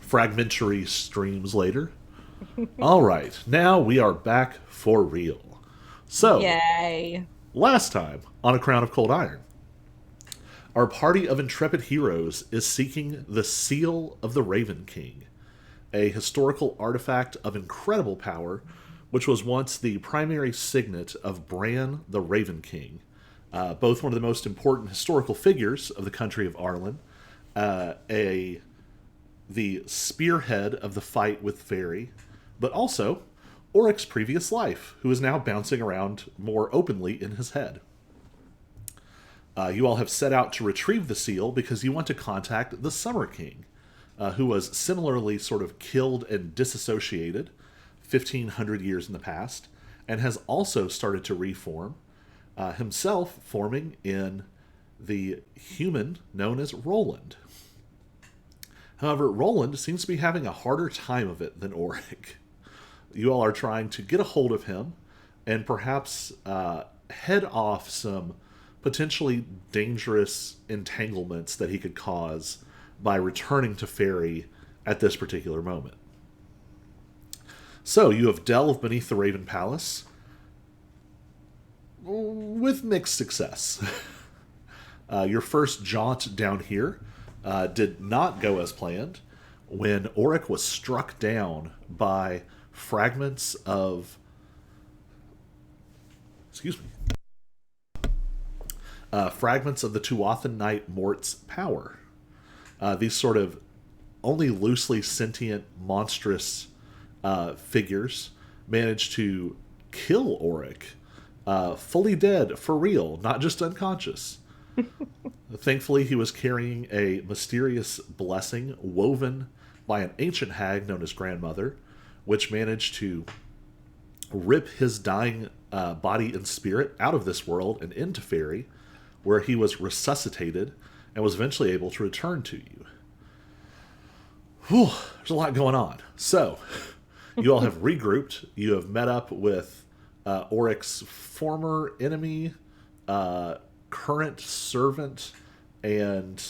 fragmentary streams later. All right, now we are back for real. So, Yay. last time on A Crown of Cold Iron, our party of intrepid heroes is seeking the Seal of the Raven King, a historical artifact of incredible power, which was once the primary signet of Bran the Raven King, both one of the most important historical figures of the country of Arlen, a the spearhead of the fight with Fairy, but also Oric's previous life, who is now bouncing around more openly in his head. You all have set out to retrieve the seal because you want to contact the Summer King, who was similarly sort of killed and disassociated 1,500 years in the past, and has also started to reform, himself forming in the human known as Roland. However, Roland seems to be having a harder time of it than Auric. You all are trying to get a hold of him and perhaps head off some potentially dangerous entanglements that he could cause by returning to Fairy at this particular moment. So, you have delved beneath the Raven Palace with mixed success. Your first jaunt down here did not go as planned when Auric was struck down by fragments of. Excuse me. Fragments of the Tuathan Knight Mort's power. These sort of only loosely sentient, monstrous figures managed to kill Auric, fully dead for real, not just unconscious. Thankfully, he was carrying a mysterious blessing woven by an ancient hag known as Grandmother, which managed to rip his dying body and spirit out of this world and into Fairy, where he was resuscitated and was eventually able to return to you. Whew, there's a lot going on. So, you all have regrouped. You have met up with Auric's former enemy, current servant, and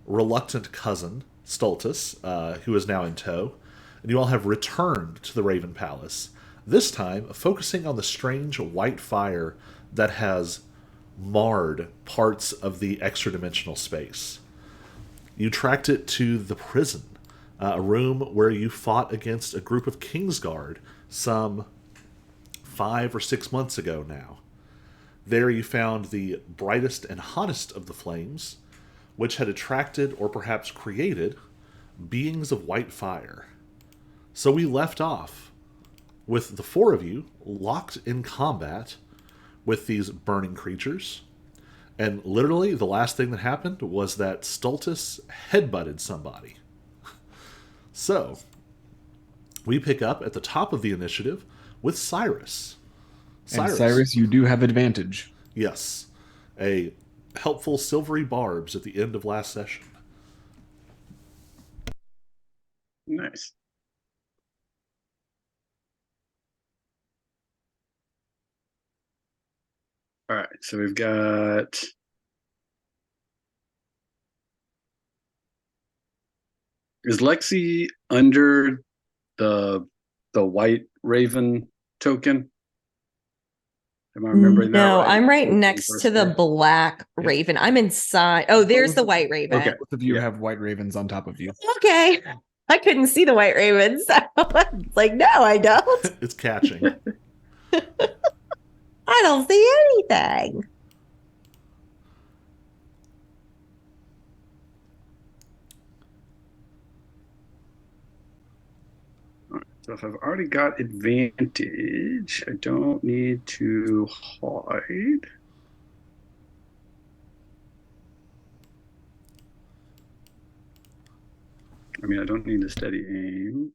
reluctant cousin, Stultus, who is now in tow. And you all have returned to the Raven Palace, this time focusing on the strange white fire that has marred parts of the extra dimensional space. You tracked it to the prison, a room where you fought against a group of Kingsguard some 5 or 6 months ago now. There you found the brightest and hottest of the flames, which had attracted or perhaps created beings of white fire. So we left off with the four of you locked in combat with these burning creatures. And literally, the last thing that happened was that Stultus headbutted somebody. So, we pick up at the top of the initiative with Cyrus. And Cyrus, you do have advantage. Yes. A helpful silvery barbs at the end of last session. Nice. All right, so we've got is Lexi under the white raven token? Am I remembering that No, right? I'm right next to the black raven. I'm inside. Oh, there's the white raven. Okay. Both of you have white ravens on top of you. Okay. I couldn't see the white ravens. Like, no, I don't. It's catching. I don't see anything. So if I've already got advantage, I don't need to hide. I mean, I don't need to steady aim.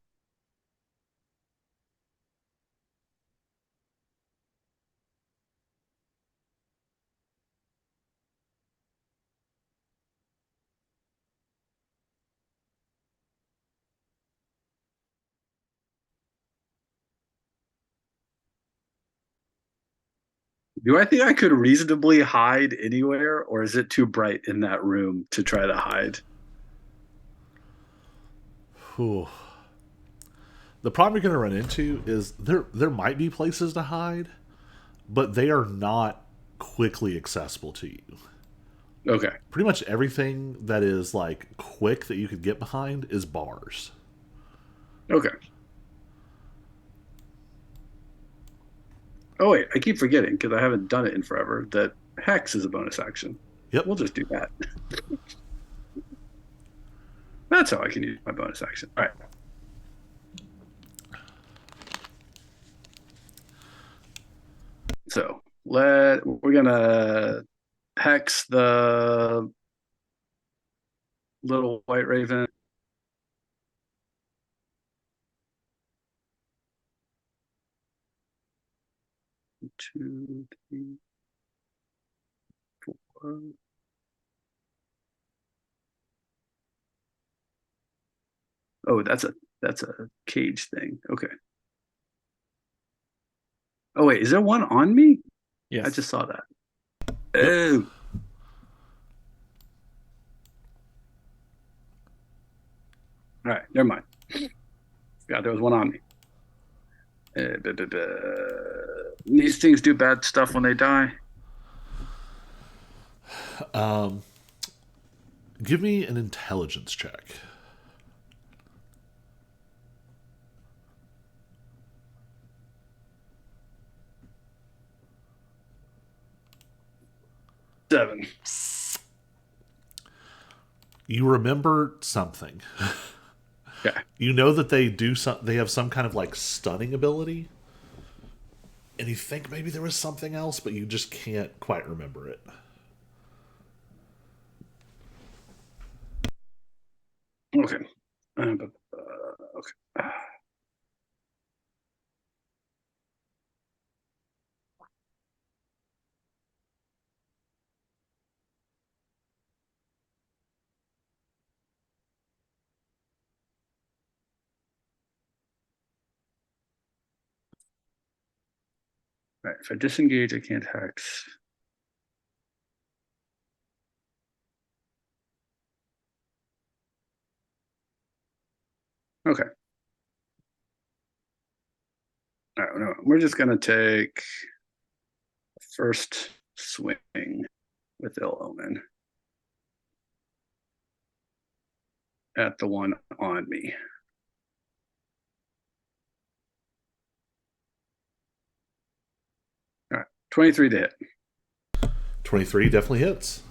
Do I think I could reasonably hide anywhere, or is it too bright in that room to try to hide? Whew. The problem you're going to run into is there might be places to hide, but they are not quickly accessible to you. Okay. Pretty much everything that is like quick that you could get behind is bars. Okay. Oh wait, I keep forgetting because I haven't done it in forever that hex is a bonus action. Yep. We'll just do that. That's how I can use my bonus action. All right. So we're gonna hex the little white raven. Two, three, four. Oh, that's a cage thing. Okay. Oh wait, is there one on me? Yes. I just saw that. Yep. Oh. All right, never mind. Forgot there was one on me. These things do bad stuff when they die. Give me an intelligence check. Seven. You remember something. Okay. You know that they have some kind of like stunning ability. And you think maybe there was something else, but you just can't quite remember it. Okay. Okay. All right. If I disengage, I can't hex. Okay. All right. No, we're just gonna take first swing with ill omen at the one on me. All right. 23 to hit. 23 definitely hits.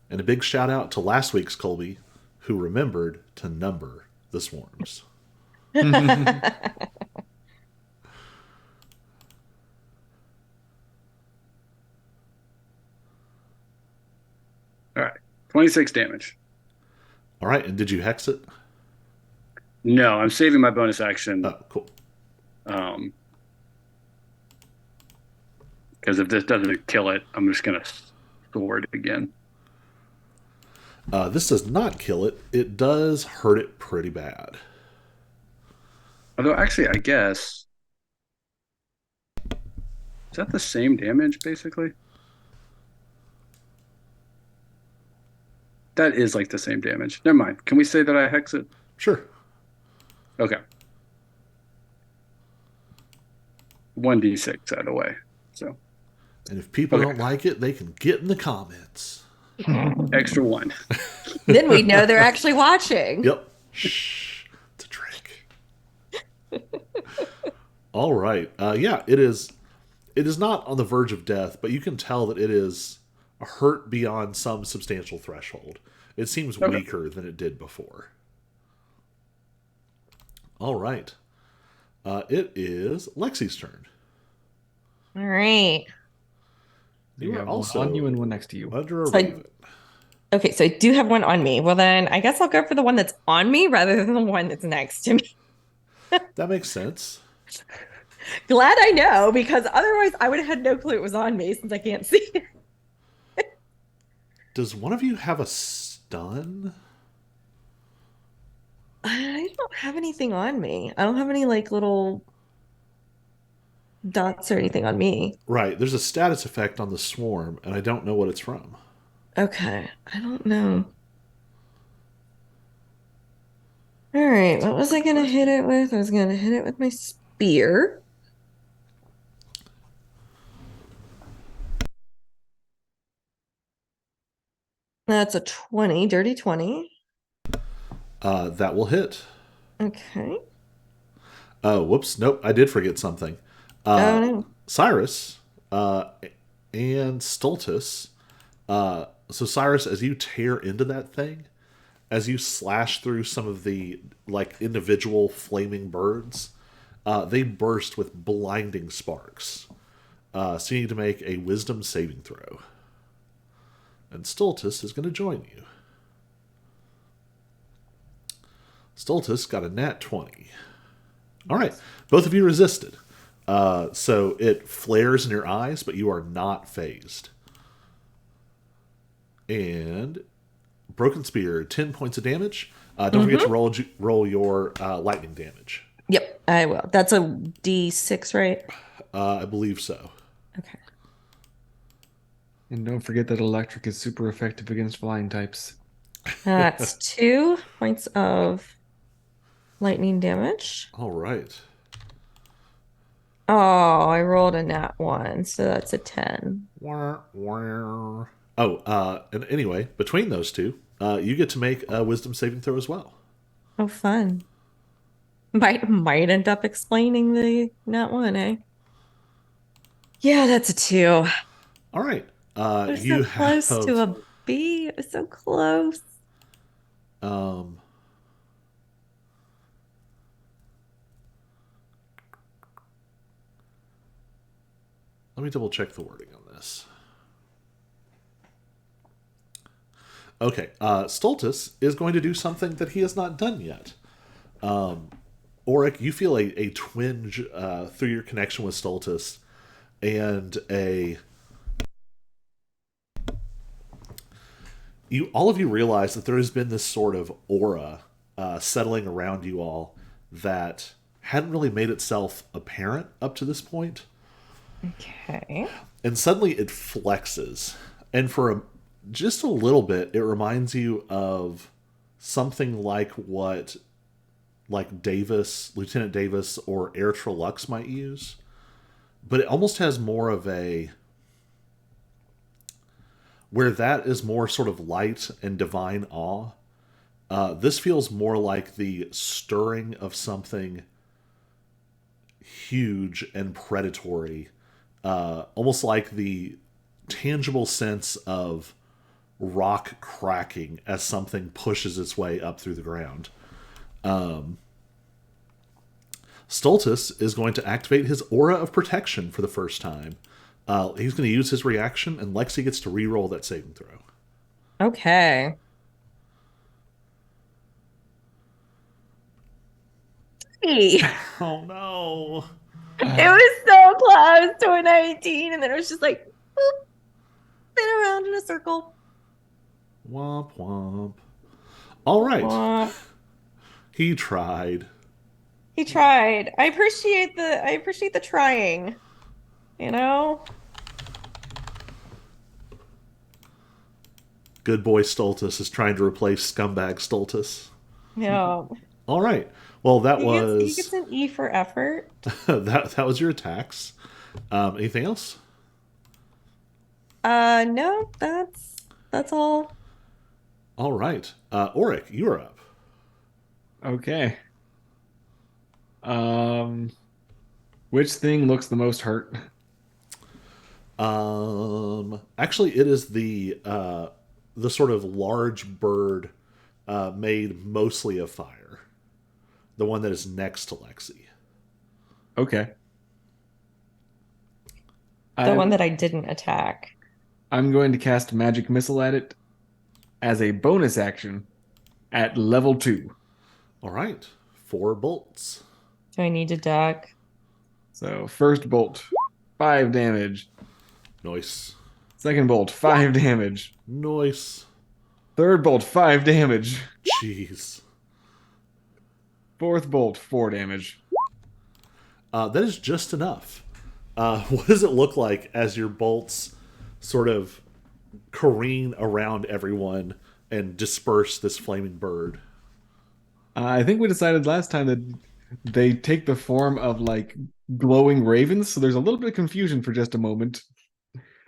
And a big shout out to last week's Colby, who remembered to number the swarms. All right. 26 damage. All right, and did you hex it? No, I'm saving my bonus action. Oh, cool. Because if this doesn't kill it, I'm just gonna sword it again. This does not kill it. It does hurt it pretty bad. Although, actually, I guess is that the same damage basically? That is like the same damage. Never mind. Can we say that I hex it? Sure. Okay. 1d6 out of the way. So. And if people Okay. don't like it, they can get in the comments. Extra one. Then we'd know they're actually watching. Yep. Shh. It's a trick. All right. Yeah, it is. It is not on the verge of death, but you can tell that it is hurt beyond some substantial threshold. It seems weaker than it did before. All right. It is Lexi's turn. All right. You are have also one on you and one next to you. under a So raven. Okay, so I do have one on me. Well, then I guess I'll go for the one that's on me rather than the one that's next to me. That makes sense. Glad I know, because otherwise I would have had no clue it was on me since I can't see it. Does one of you have a stun? I don't have anything on me. I don't have any like little dots or anything on me. Right. There's a status effect on the swarm, and I don't know what it's from. Okay, I don't know. All right, what was I gonna hit it with? I was gonna hit it with my spear. That's a 20, dirty 20. That will hit. Okay. Oh, whoops. Nope, I did forget something. Oh no. Cyrus and Stultus. So Cyrus, as you tear into that thing, as you slash through some of the like individual flaming birds, they burst with blinding sparks. So you need to make a wisdom saving throw. And Stultus is going to join you. Stultus got a nat 20. All right, both of you resisted. So it flares in your eyes, but you are not phased. And Broken Spear, 10 points of damage. Don't forget to roll your lightning damage. Yep, I will. That's a D6, right? I believe so. Okay. And don't forget that electric is super effective against flying types. That's 2 points of lightning damage. All right. Oh, I rolled a nat 1, so that's a 10. Oh, and anyway, between those two, you get to make a wisdom saving throw as well. Oh, fun. Might end up explaining the nat 1, eh? Yeah, that's a 2. All right. We're You so close have to a B. It was so close. um, let me double check the wording on this. Okay, Stultus is going to do something that he has not done yet. Auric, you feel a twinge through your connection with Stultus, and all of you realize that there has been this sort of aura settling around you all that hadn't really made itself apparent up to this point. Okay. And suddenly it flexes. And for just a little bit, it reminds you of something like what Lieutenant Davis or Air Trelux might use. But it almost has more of a where that is more sort of light and divine awe. This feels more like the stirring of something huge and predatory, almost like the tangible sense of rock cracking as something pushes its way up through the ground. Stultus is going to activate his aura of protection for the first time. He's going to use his reaction, and Lexi gets to re-roll that saving throw. Okay. Hey. Oh no! It was so close to a 19, and then it was just like, boop, spin around in a circle. Womp womp. All right. Womp. He tried. He tried. I appreciate the trying. You know? Good boy Stultus is trying to replace scumbag Stultus. Yeah. All right. Well, that He gets an E for effort. that was your attacks. Anything else? No, that's all. All right. Auric, you are up. Okay. Which thing looks the most hurt? Actually, it is the sort of large bird made mostly of fire. The one that is next to Lexi. Okay. The one that I didn't attack. I'm going to cast Magic Missile at it as a bonus action at level 2. All right. 4 bolts. Do I need to duck? So first bolt, 5 damage. Nice. Second bolt, 5 damage. Nice. Third bolt, 5 damage. Jeez. Fourth bolt, 4 damage. That is just enough. What does it look like as your bolts sort of careen around everyone and disperse this flaming bird. I think we decided last time that they take the form of like glowing ravens, so there's a little bit of confusion for just a moment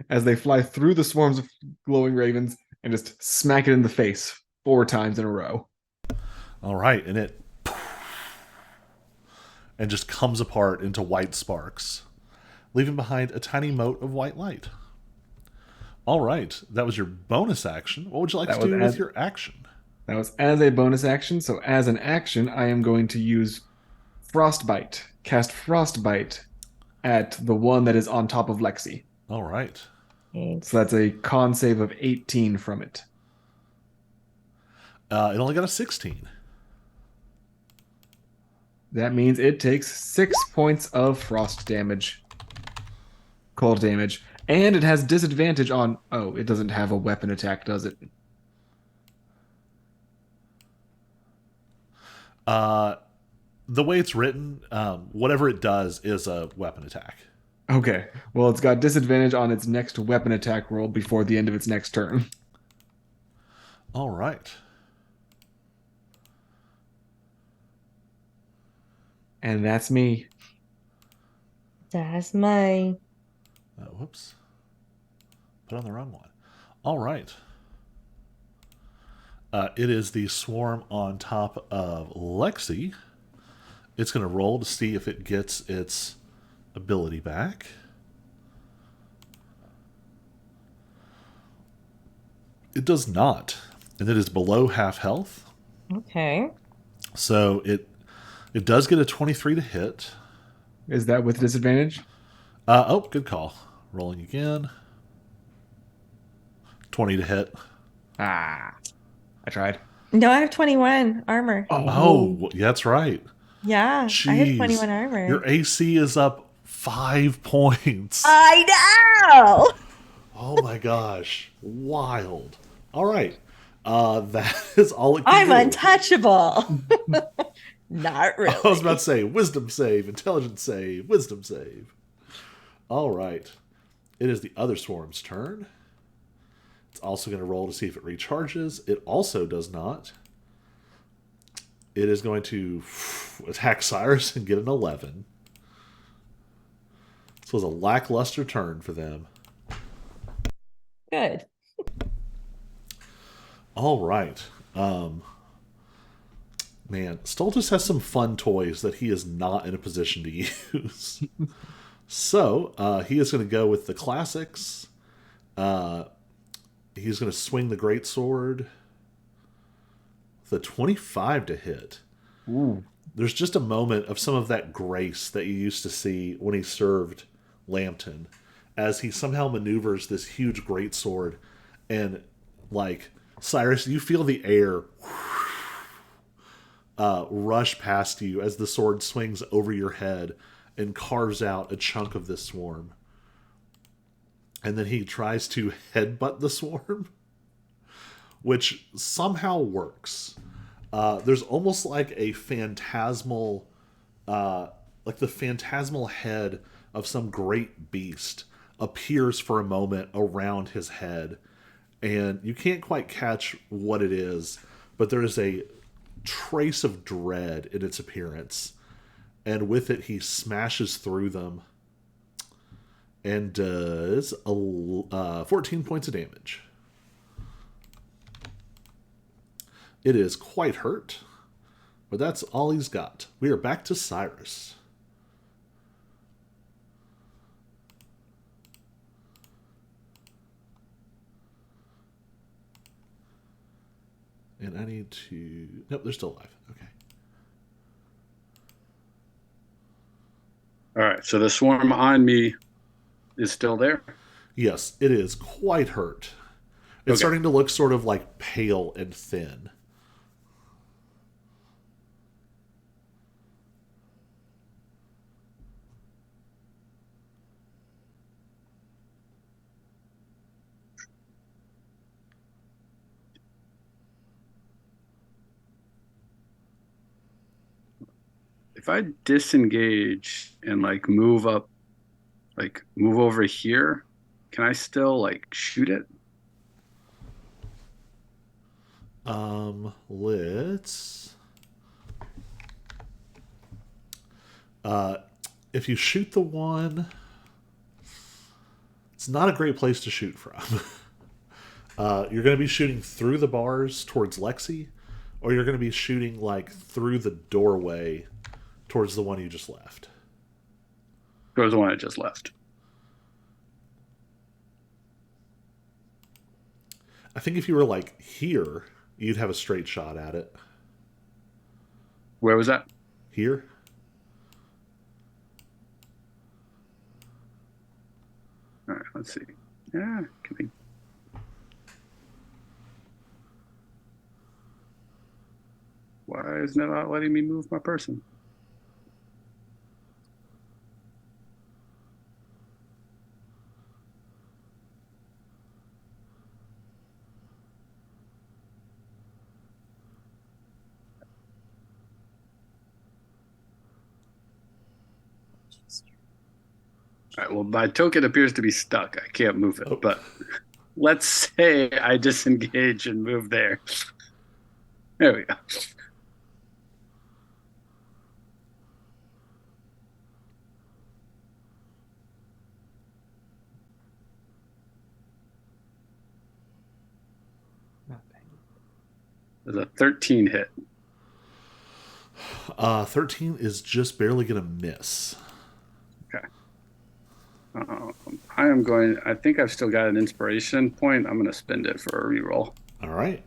as they fly through the swarms of glowing ravens and just smack it in the face 4 times in a row. All right, and it and just comes apart into white sparks, leaving behind a tiny mote of white light. All right, that was your bonus action. What would you like That to was do as with your action? that was as a bonus action. So as an action, I am going to use Frostbite. Cast Frostbite at the one that is on top of Lexi. All right. So that's a con save of 18 from it. It only got a 16. That means it takes 6 points of frost damage, cold damage, and it has disadvantage on. Oh, it doesn't have a weapon attack, does it? The way it's written, whatever it does is a weapon attack. Okay. Well, it's got disadvantage on its next weapon attack roll before the end of its next turn. All right. And that's me. That's my. Whoops. Put on the wrong one. All right. It is the swarm on top of Lexi. It's going to roll to see if it gets its ability back. It does not, and it is below half health. Okay. So it does get a 23 to hit. Is that with disadvantage? Oh, good call. Rolling again. 20 to hit. Ah, I tried. No, I have 21 armor. Oh, yeah, that's right. Yeah, I have 21 Jeez. armor. Your AC is up 5 points. I know. Oh my gosh. Wild. All right. That is all it can I'm do. untouchable. Not really. I was about to say wisdom save, intelligence save, wisdom save. All right. It is the other swarm's turn. It's also going to roll to see if it recharges. It also does not. It is going to attack Cyrus and get an 11. This was a lackluster turn for them. Good. All right. Man, Stultus has some fun toys that he is not in a position to use. So, he is going to go with the classics. He's going to swing the greatsword. The 25 to hit. Ooh. There's just a moment of some of that grace that you used to see when he served Lambton, as he somehow maneuvers this huge greatsword, and like Cyrus, you feel the air rush past you as the sword swings over your head and carves out a chunk of this swarm. And then he tries to headbutt the swarm, which somehow works. There's almost like a phantasmal, like the phantasmal head of some great beast appears for a moment around his head. And you can't quite catch what it is, but there is a trace of dread in its appearance. And with it, he smashes through them and does 14 points of damage. It is quite hurt, but that's all he's got. We are back to Cyrus. And I need to... Nope, they're still alive. Okay. All right, so the swarm on me is still there. Yes, it is quite hurt. It's Okay. starting to look sort of like pale and thin. If I disengage and like move up, like move over here, can I still like shoot it? Let's. If you shoot the one, it's not a great place to shoot from. You're going to be shooting through the bars towards Lexi, or you're going to be shooting like through the doorway towards the one you just left. Towards the one I just left. I think if you were like here, you'd have a straight shot at it. Where was that? Here? All right, let's see. Yeah, could be. Why isn't it not letting me move my person? All right, well, my token appears to be stuck. I can't move it, Oh. but let's say I disengage and move there. There we go. There's a 13 hit. 13 is just barely going to miss. Okay. I think I've still got an inspiration point. I'm going to spend it for a reroll. All right.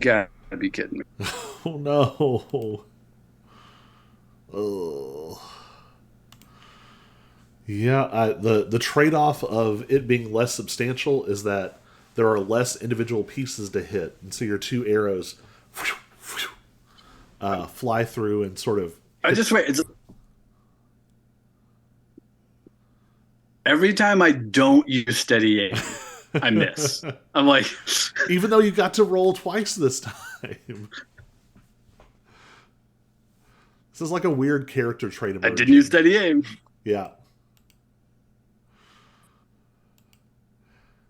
Gotta be kidding me. Oh no. Oh. Yeah, the trade-off of it being less substantial is that there are less individual pieces to hit, and so your two arrows fly through and sort of. I just wait. Every time I don't use steady aim, I miss. I'm like, Even though you got to roll twice this time. This is like a weird character trait I emerging. didn't use steady aim. Yeah.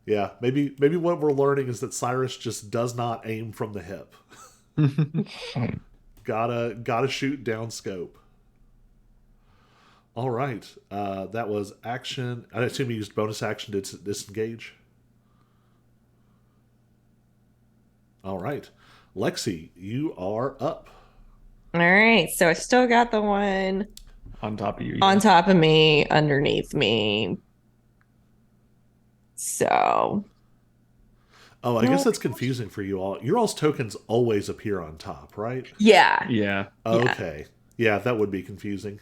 Yeah, maybe what we're learning is that Cyrus just does not aim from the hip. Gotta shoot down scope. All right, that was action. I assume you used bonus action to disengage. All right, Lexi, you are up. All right. So I still got the one On top of you. on yeah. top of me, underneath me. So Oh, I guess that's confusing for you all. Your all's tokens always appear on top, right? yeah. Yeah. Okay. Yeah, that would be confusing.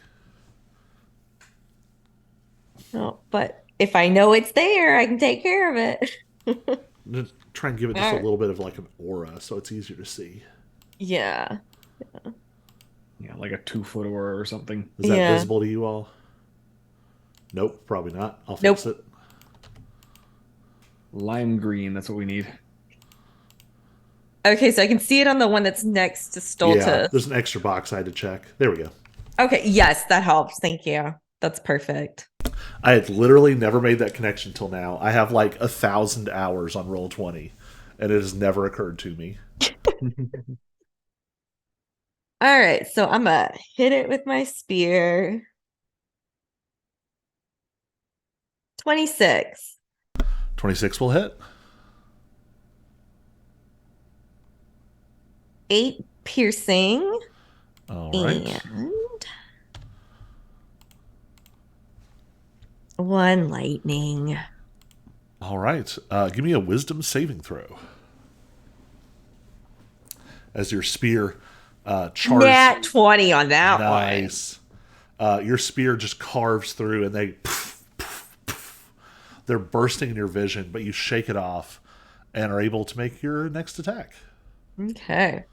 No, but if I know it's there, I can take care of it. Just try and give it just a Alright. little bit of like an aura so it's easier to see. Yeah. Yeah, like a 2-foot aura or something. Is that Yeah. visible to you all? Nope, probably not. I'll fix Nope. it. Lime green, that's what we need. Okay, so I can see it on the one that's next to Stultus. Yeah, there's an extra box I had to check. There we go. Okay, yes, that helps. Thank you. That's perfect. I had literally never made that connection till now. I have like 1,000 hours on Roll20, and it has never occurred to me. All right, so I'm gonna hit it with my spear. 26. 26 will hit. 8 piercing. All right. And 1 lightning. All right. Give me a wisdom saving throw. As your spear charges. Nat 20 on that one. Nice. Your spear just carves through, and they're bursting in your vision, but you shake it off and are able to make your next attack. Okay.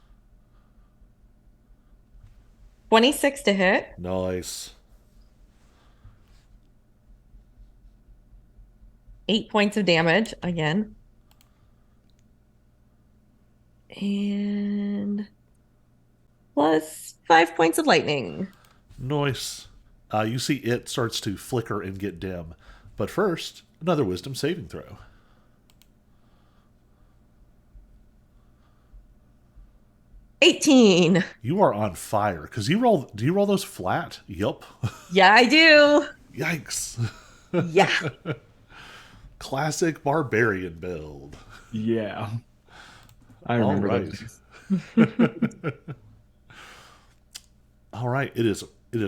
26 to hit. Nice. 8 points of damage again. And plus 5 points of lightning. Nice. You see it starts to flicker and get dim. But first, another wisdom saving throw. 18. You are on fire because you roll. Do you roll those flat? Yup. Yeah, I do. Yikes! Yeah. Classic barbarian build. Yeah. I All remember right. those days. All right. It is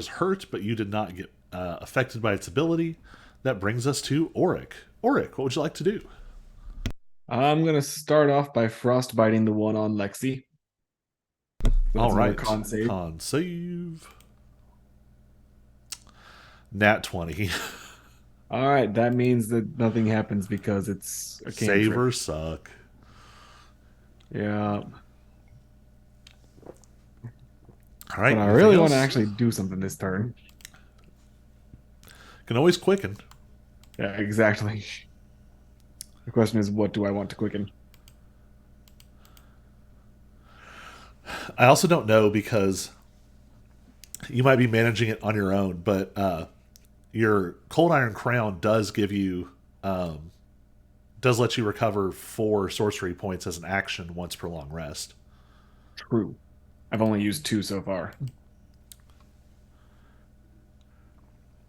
hurt, but you did not get affected by its ability. That brings us to Auric. Auric, what would you like to do? I'm gonna start off by frostbiting the one on Lexi. So All that's another right. con save. Con save. Nat 20. All right, that means that nothing happens because it's a cantrip. Save or suck. Yeah, All right. but I anything really want to else? actually do something this turn. Can always quicken. Yeah, exactly. The question is, what do I want to quicken? I also don't know because you might be managing it on your own, but your Cold Iron Crown does give you does let you recover 4 sorcery points as an action once per long rest. True. I've only used 2 so far.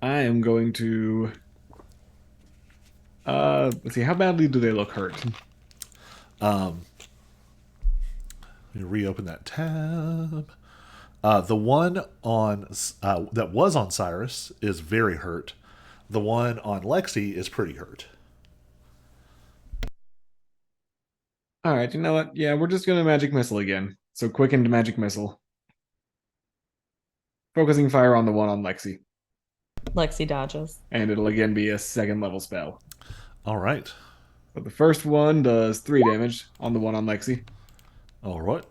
I am going to let's see, how badly do they look hurt? Let me reopen that tab. The one on that was on Cyrus is very hurt. The one on Lexi is pretty hurt. All right, you know what? Yeah, we're just gonna magic missile again. So quickened magic missile. Focusing fire on the one on Lexi. Lexi dodges. And it'll again be a 2nd level spell. All right. So the first one does 3 damage on the one on Lexi. All right.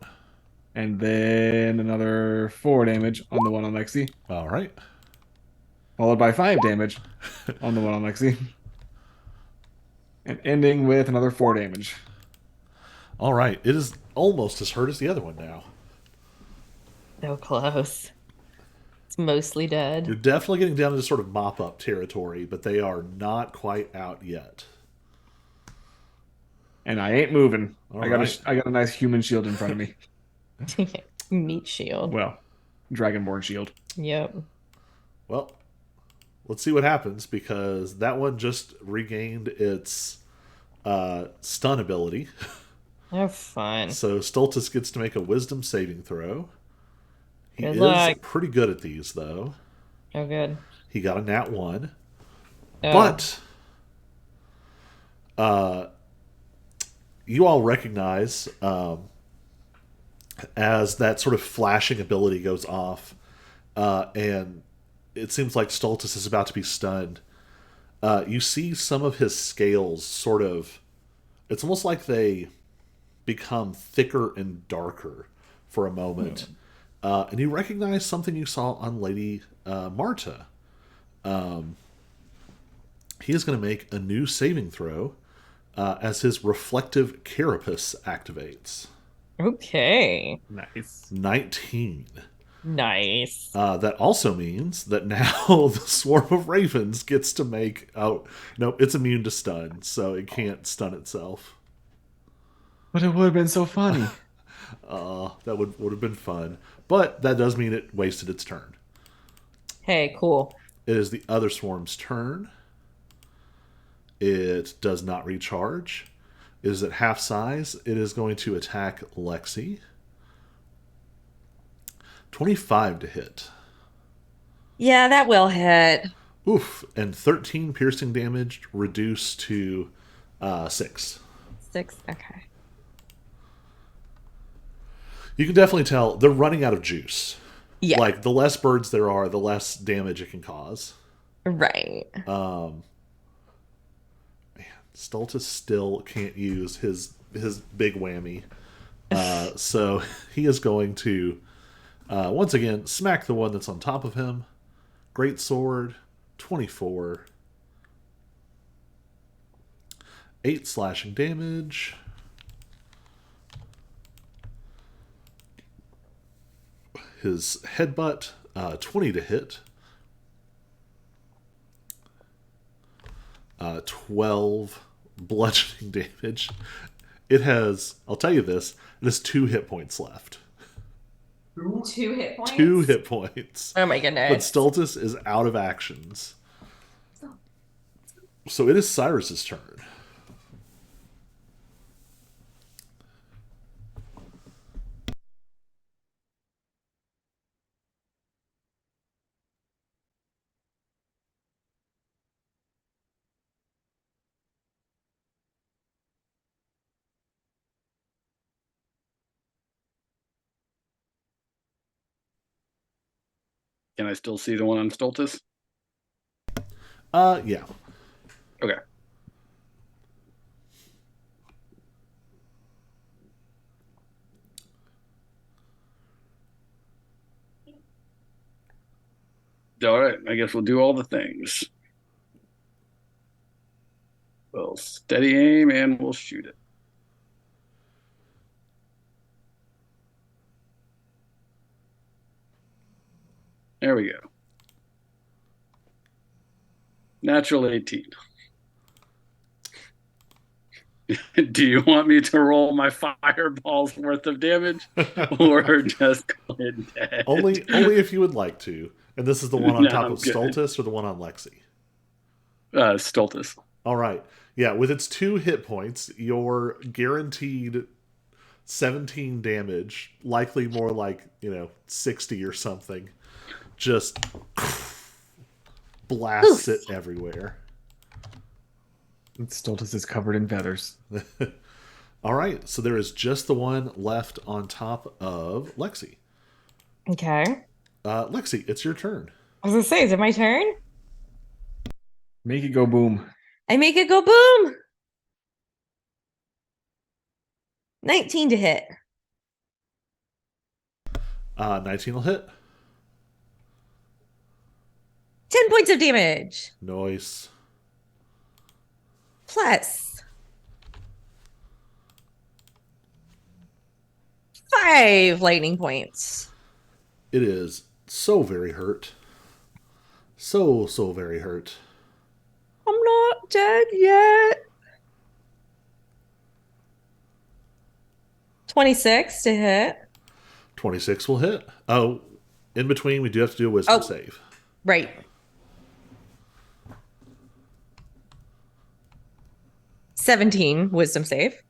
And then another 4 damage on the one on Lexi. All right. Followed by 5 damage on the one on Lexi. And ending with another 4 damage. All right. It is almost as hurt as the other one now. So close. It's mostly You're dead. definitely getting down into sort of mop up territory, but they are not quite out yet. And I ain't moving. All I got right. I got a nice human shield in front of me. Meat shield. Well, Dragonborn shield. Yep. Well, let's see what happens because that one just regained its stun ability. Oh, fun. So Stultus gets to make a wisdom saving throw. He Good is luck. pretty good at these, though. Oh, good. He got a nat 1. Oh. But you all recognize as that sort of flashing ability goes off, and it seems like Stultus is about to be stunned. You see some of his scales sort of. It's almost like they become thicker and darker for a moment. And you recognize something you saw on Lady Marta. He is going to make a new saving throw as his reflective carapace activates. Okay. Nice. 19. Nice. That also means that now the swarm of ravens gets to make. Oh, no, it's immune to stun, so it can't stun itself. But it would have been so funny. That would have been fun. But that does mean it wasted its turn. Hey, cool. It is the other swarm's turn. It does not recharge. It is at half size. It is going to attack Lexi. 25 to hit. Yeah, that will hit. Oof. And 13 piercing damage reduced to 6. 6. Okay. You can definitely tell they're running out of juice. Yeah. Like, the less birds there are, the less damage it can cause. Right. Stultus still can't use his big whammy. So he is going to, once again, smack the one that's on top of him. Great sword, 24. 8 slashing damage. His headbutt, 20 to hit. 12 bludgeoning damage. It has, I'll tell you this, it has 2 hit points left. 2 hit points? 2 hit points. Oh my But goodness. Stultus is out of actions. So it is Cyrus's turn. Can I still see the one on Stultus? Yeah. Okay. All right. I guess we'll do all the things. We'll steady aim and we'll shoot it. There we go. Natural 18. Do you want me to roll my fireball's worth of damage or just call it dead? Only if you would like to. And this is the one on No, top I'm of good. Stultus or the one on Lexi? Stultus. All right. Yeah, with its 2 hit points, you're guaranteed 17 damage, likely more like, 60 or something. Just blasts it everywhere. And Stultus is covered in feathers. All right, so there is just the one left on top of Lexi. Okay. Lexi, it's your turn. I was gonna say, is it my turn? Make it go boom. I make it go boom. 19 to hit. 19 will hit. 10 points of damage. Nice. Plus 5 lightning points. It is so very hurt. So very hurt. I'm not dead yet. 26 to hit. 26 will hit. Oh, in between, we do have to do a wisdom save. Right. $17 wisdom save.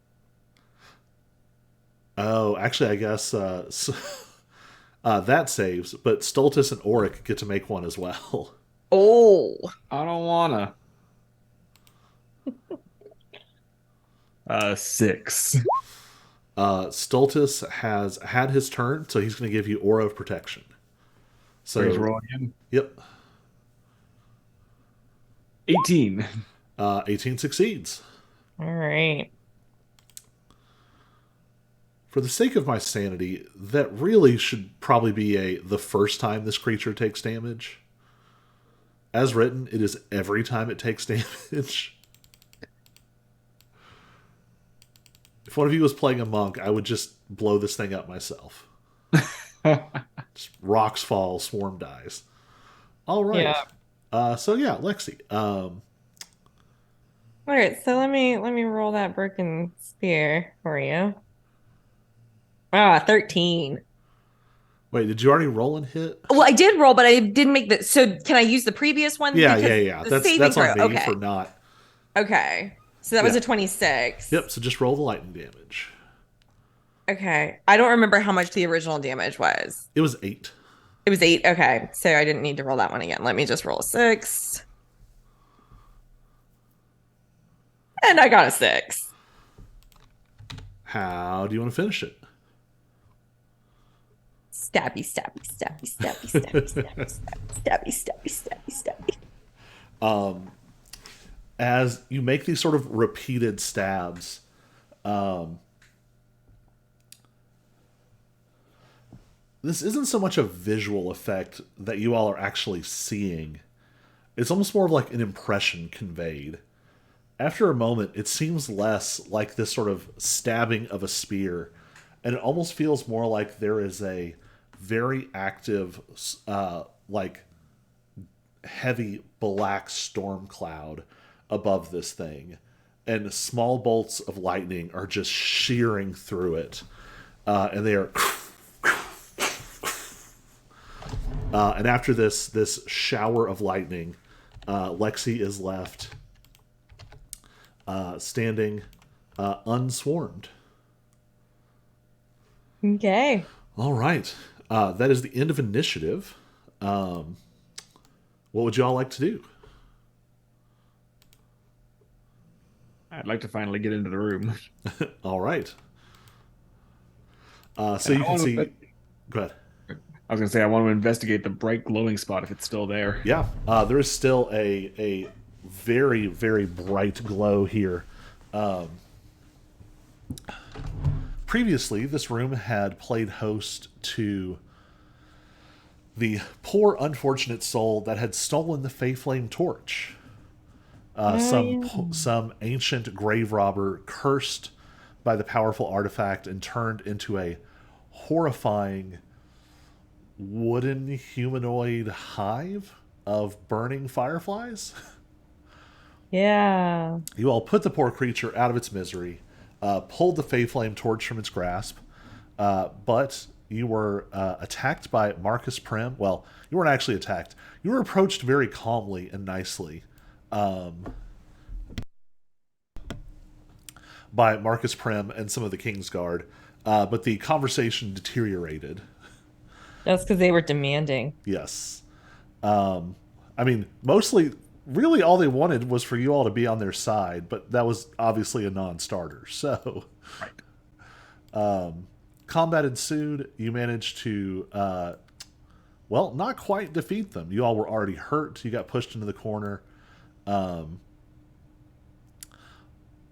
Oh, actually, I guess that saves, but Stultus and Auric get to make one as well. Oh. I don't wanna. 6. Stultus has had his turn, so he's going to give you Aura of Protection. So, Please roll again. Yep. 18. 18 succeeds. All right. For the sake of my sanity, that really should probably be the first time this creature takes damage. As written, it is every time it takes damage. If one of you was playing a monk, I would just blow this thing up myself. Just rocks fall, swarm dies. All right. Yeah. So yeah, Lexi. All right, so let me roll that broken spear for you. 13. Wait, did you already roll and hit? Well, I did roll, but I didn't make the. So can I use the previous one? Yeah. The That's saving on throw. me for not. Okay. So that was a 26. Yep. So just roll the lightning damage. Okay. I don't remember how much the original damage was. It was 8. It was 8. Okay. So I didn't need to roll that one again. Let me just roll a 6. And I got a 6. How do you want to finish it? Stabby, stabby, stabby, stabby, stabby, stabby, stabby, stabby, stabby, stabby. As you make these sort of repeated stabs, this isn't so much a visual effect that you all are actually seeing. It's almost more of like an impression conveyed. After a moment, it seems less like this sort of stabbing of a spear, and it almost feels more like there is a very active, like heavy black storm cloud above this thing, and small bolts of lightning are just shearing through it, and they are. And after this shower of lightning, Lexi is left standing unswarmed. Okay. All right, that is the end of initiative. What would you all like to do? I'd like to finally get into the room. All right. So you can see. Go ahead. I was gonna say I want to investigate the bright glowing spot if it's still there. Yeah, there is still a very, very bright glow here. Previously, this room had played host to the poor, unfortunate soul that had stolen the Fey Flame torch. Some ancient grave robber cursed by the powerful artifact and turned into a horrifying wooden humanoid hive of burning fireflies. Yeah. You all put the poor creature out of its misery, pulled the Fey Flame torch from its grasp, but you were attacked by Marcus Prim. Well, you weren't actually attacked. You were approached very calmly and nicely by Marcus Prim and some of the King's Guard, but the conversation deteriorated. That's because they were demanding. Yes. I mean, mostly, really all they wanted was for you all to be on their side, but that was obviously a non-starter. So, Right. Combat ensued. You managed to, well, not quite defeat them. You all were already hurt. You got pushed into the corner.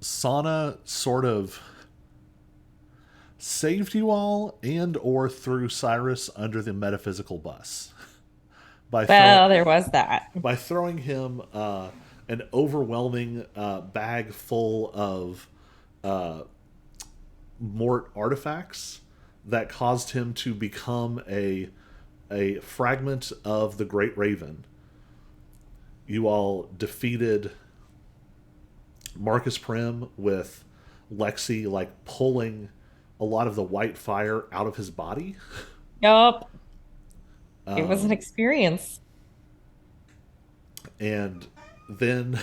Sana sort of saved you all and or threw Cyrus under the metaphysical bus Well, there was that. by throwing him an overwhelming bag full of Mort artifacts that caused him to become a fragment of the Great Raven. You all defeated Marcus Prim with Lexi like pulling a lot of the white fire out of his body. Yup. It was an experience. And then,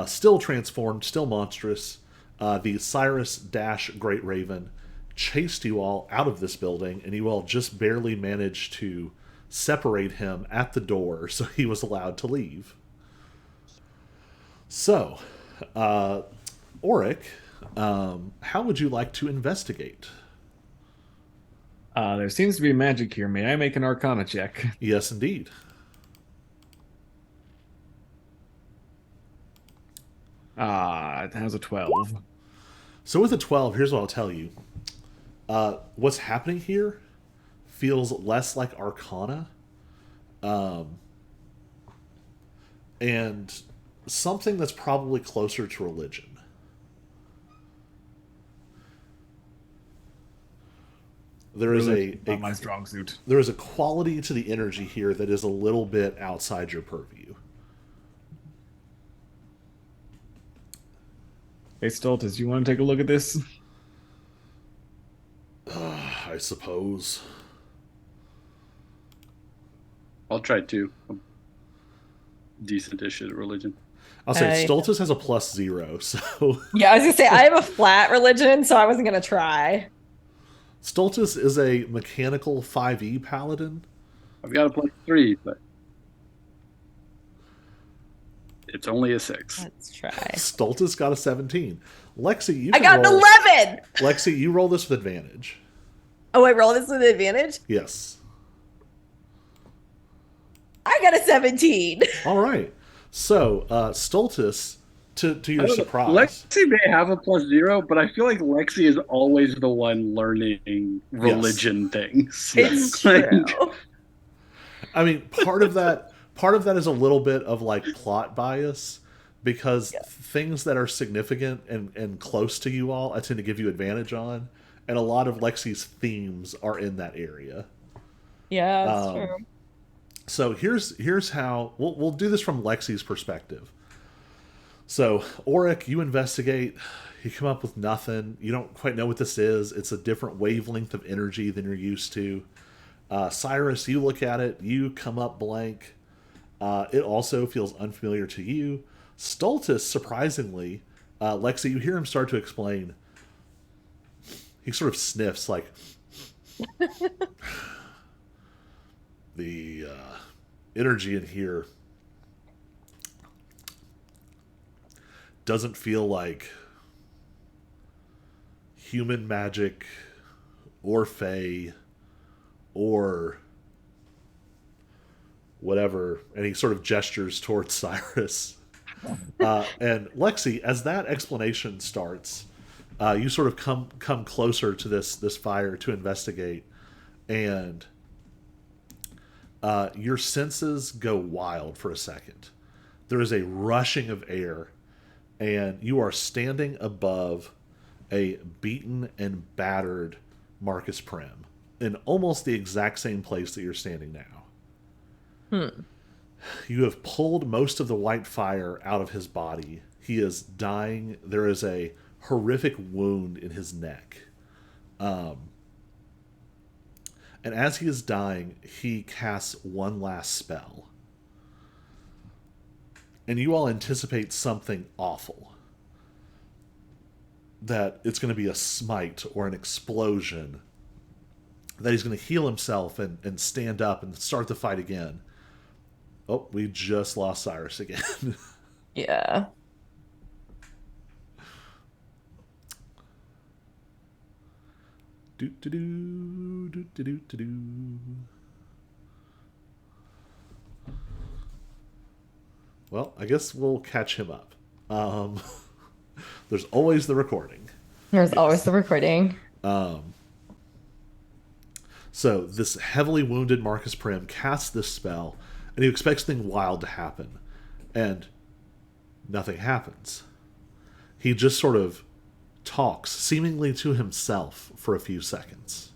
still transformed, still monstrous, the Cyrus Dash Great Raven chased you all out of this building, and you all just barely managed to separate him at the door so he was allowed to leave. So, Auric, how would you like to investigate? There seems to be magic here. May I make an Arcana check? Yes, indeed. It has a 12. So with a 12, here's what I'll tell you. What's happening here feels less like Arcana, and something that's probably closer to religion. There is Not my strong suit. There is a quality to the energy here that is a little bit outside your purview. Hey, Stultus, you want to take a look at this? I suppose. I'll try to. I'm decent-ish at religion. I'll say I- Stultus has a +0, so Yeah, I was gonna say I have a flat religion, so I wasn't gonna try. Stultus is a mechanical 5e paladin. I've got a +3, but it's only a 6. Let's try. Stultus got a 17. Lexi, you I can got an roll. 11. Lexi, you roll this with advantage. Oh, I roll this with advantage. Yes. I got a 17. All right. So, Stultus, to your surprise, Lexi may have a +0, but I feel like Lexi is always the one learning religion things. It's Like, true. I mean, part of that is a little bit of like plot bias, because things that are significant and close to you all, I tend to give you advantage on, and a lot of Lexi's themes are in that area. Yeah, that's true. So here's how we'll do this from Lexi's perspective. So, Auric, you investigate. You come up with nothing. You don't quite know what this is. It's a different wavelength of energy than you're used to. Cyrus, you look at it. You come up blank. It also feels unfamiliar to you. Stultus, surprisingly, Lexi, you hear him start to explain. He sort of sniffs, like, the energy in here doesn't feel like human magic or fae or whatever. And he sort of gestures towards Cyrus. And Lexi, as that explanation starts, you sort of come closer to this fire to investigate, and your senses go wild for a second. There is a rushing of air, and you are standing above a beaten and battered Marcus Prim in almost the exact same place that you're standing now. You have pulled most of the white fire out of his body. He is dying. There is a horrific wound in his neck. And as he is dying, he casts one last spell. And you all anticipate something awful. That it's going to be a smite or an explosion. That he's going to heal himself and stand up and start the fight again. Oh, we just lost Cyrus again. Yeah. Do do do do do do do do. Well, I guess we'll catch him up. There's always the recording. There's always the recording. So this heavily wounded Marcus Prim casts this spell, and he expects something wild to happen, and nothing happens. He just sort of talks, seemingly to himself, for a few seconds.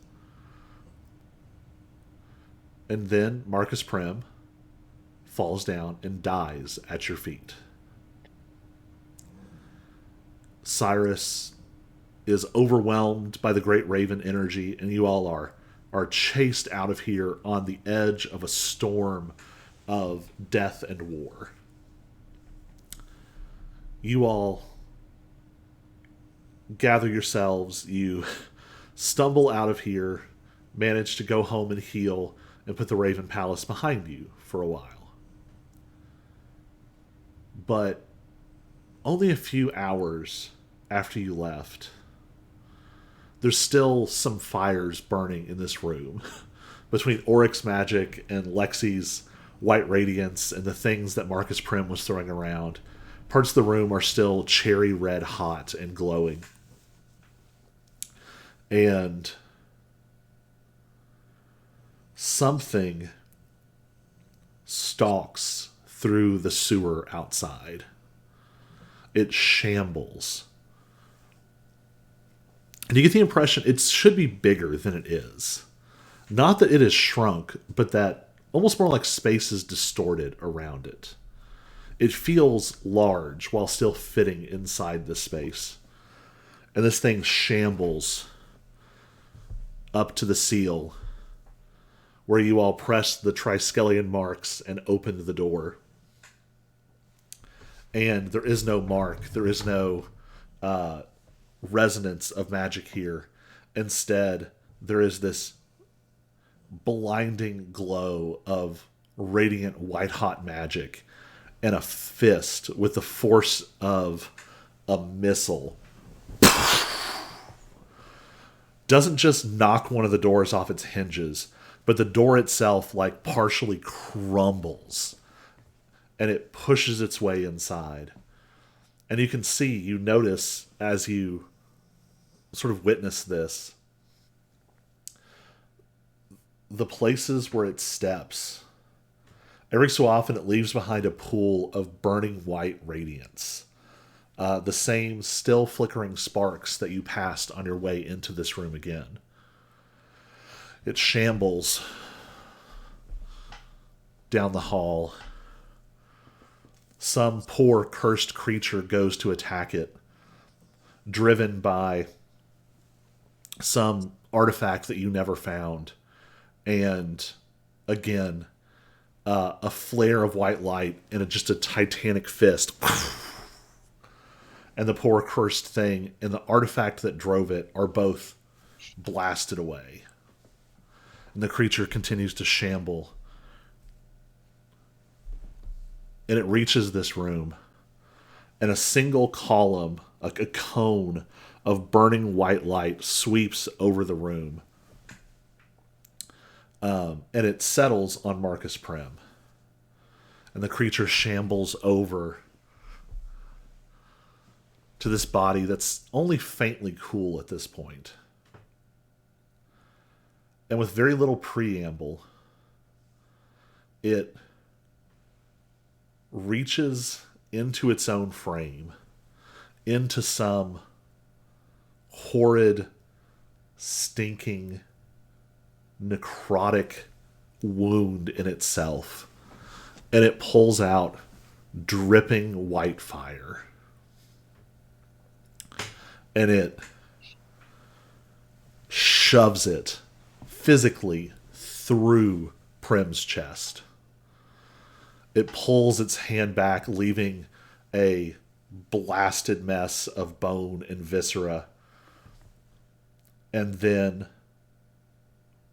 And then Marcus Prim falls down and dies at your feet. Cyrus is overwhelmed by the great raven energy, and you all are chased out of here on the edge of a storm of death and war. You all gather yourselves, you stumble out of here, manage to go home and heal, and put the Raven Palace behind you for a while. But only a few hours after you left, there's still some fires burning in this room between Oryx's magic and Lexi's white radiance and the things that Marcus Prim was throwing around. Parts of the room are still cherry red hot and glowing. And something stalks through the sewer outside. It shambles. And you get the impression it should be bigger than it is. Not that it has shrunk, but that almost more like space is distorted around it. It feels large while still fitting inside the space. And this thing shambles up to the seal, where you all pressed the Triskelion marks and opened the door. And there is no mark. There is no resonance of magic here. Instead, there is this blinding glow of radiant white-hot magic and a fist with the force of a missile doesn't just knock one of the doors off its hinges, but the door itself like partially crumbles and it pushes its way inside. And you can see, you notice as you sort of witness this, the places where it steps, every so often it leaves behind a pool of burning white radiance. The same still flickering sparks that you passed on your way into this room again. It shambles down the hall, some poor cursed creature goes to attack it, driven by some artifact that you never found. And again, a flare of white light and just a titanic fist. And the poor cursed thing and the artifact that drove it are both blasted away. And the creature continues to shamble. And it reaches this room. And a single column, like a cone of burning white light, sweeps over the room. And it settles on Marcus Prim. And the creature shambles over to this body that's only faintly cool at this point. And with very little preamble, it reaches into its own frame, into some horrid, stinking, necrotic wound in itself. And it pulls out dripping white fire. And it shoves it physically through Prim's chest. It pulls its hand back, leaving a blasted mess of bone and viscera. And then,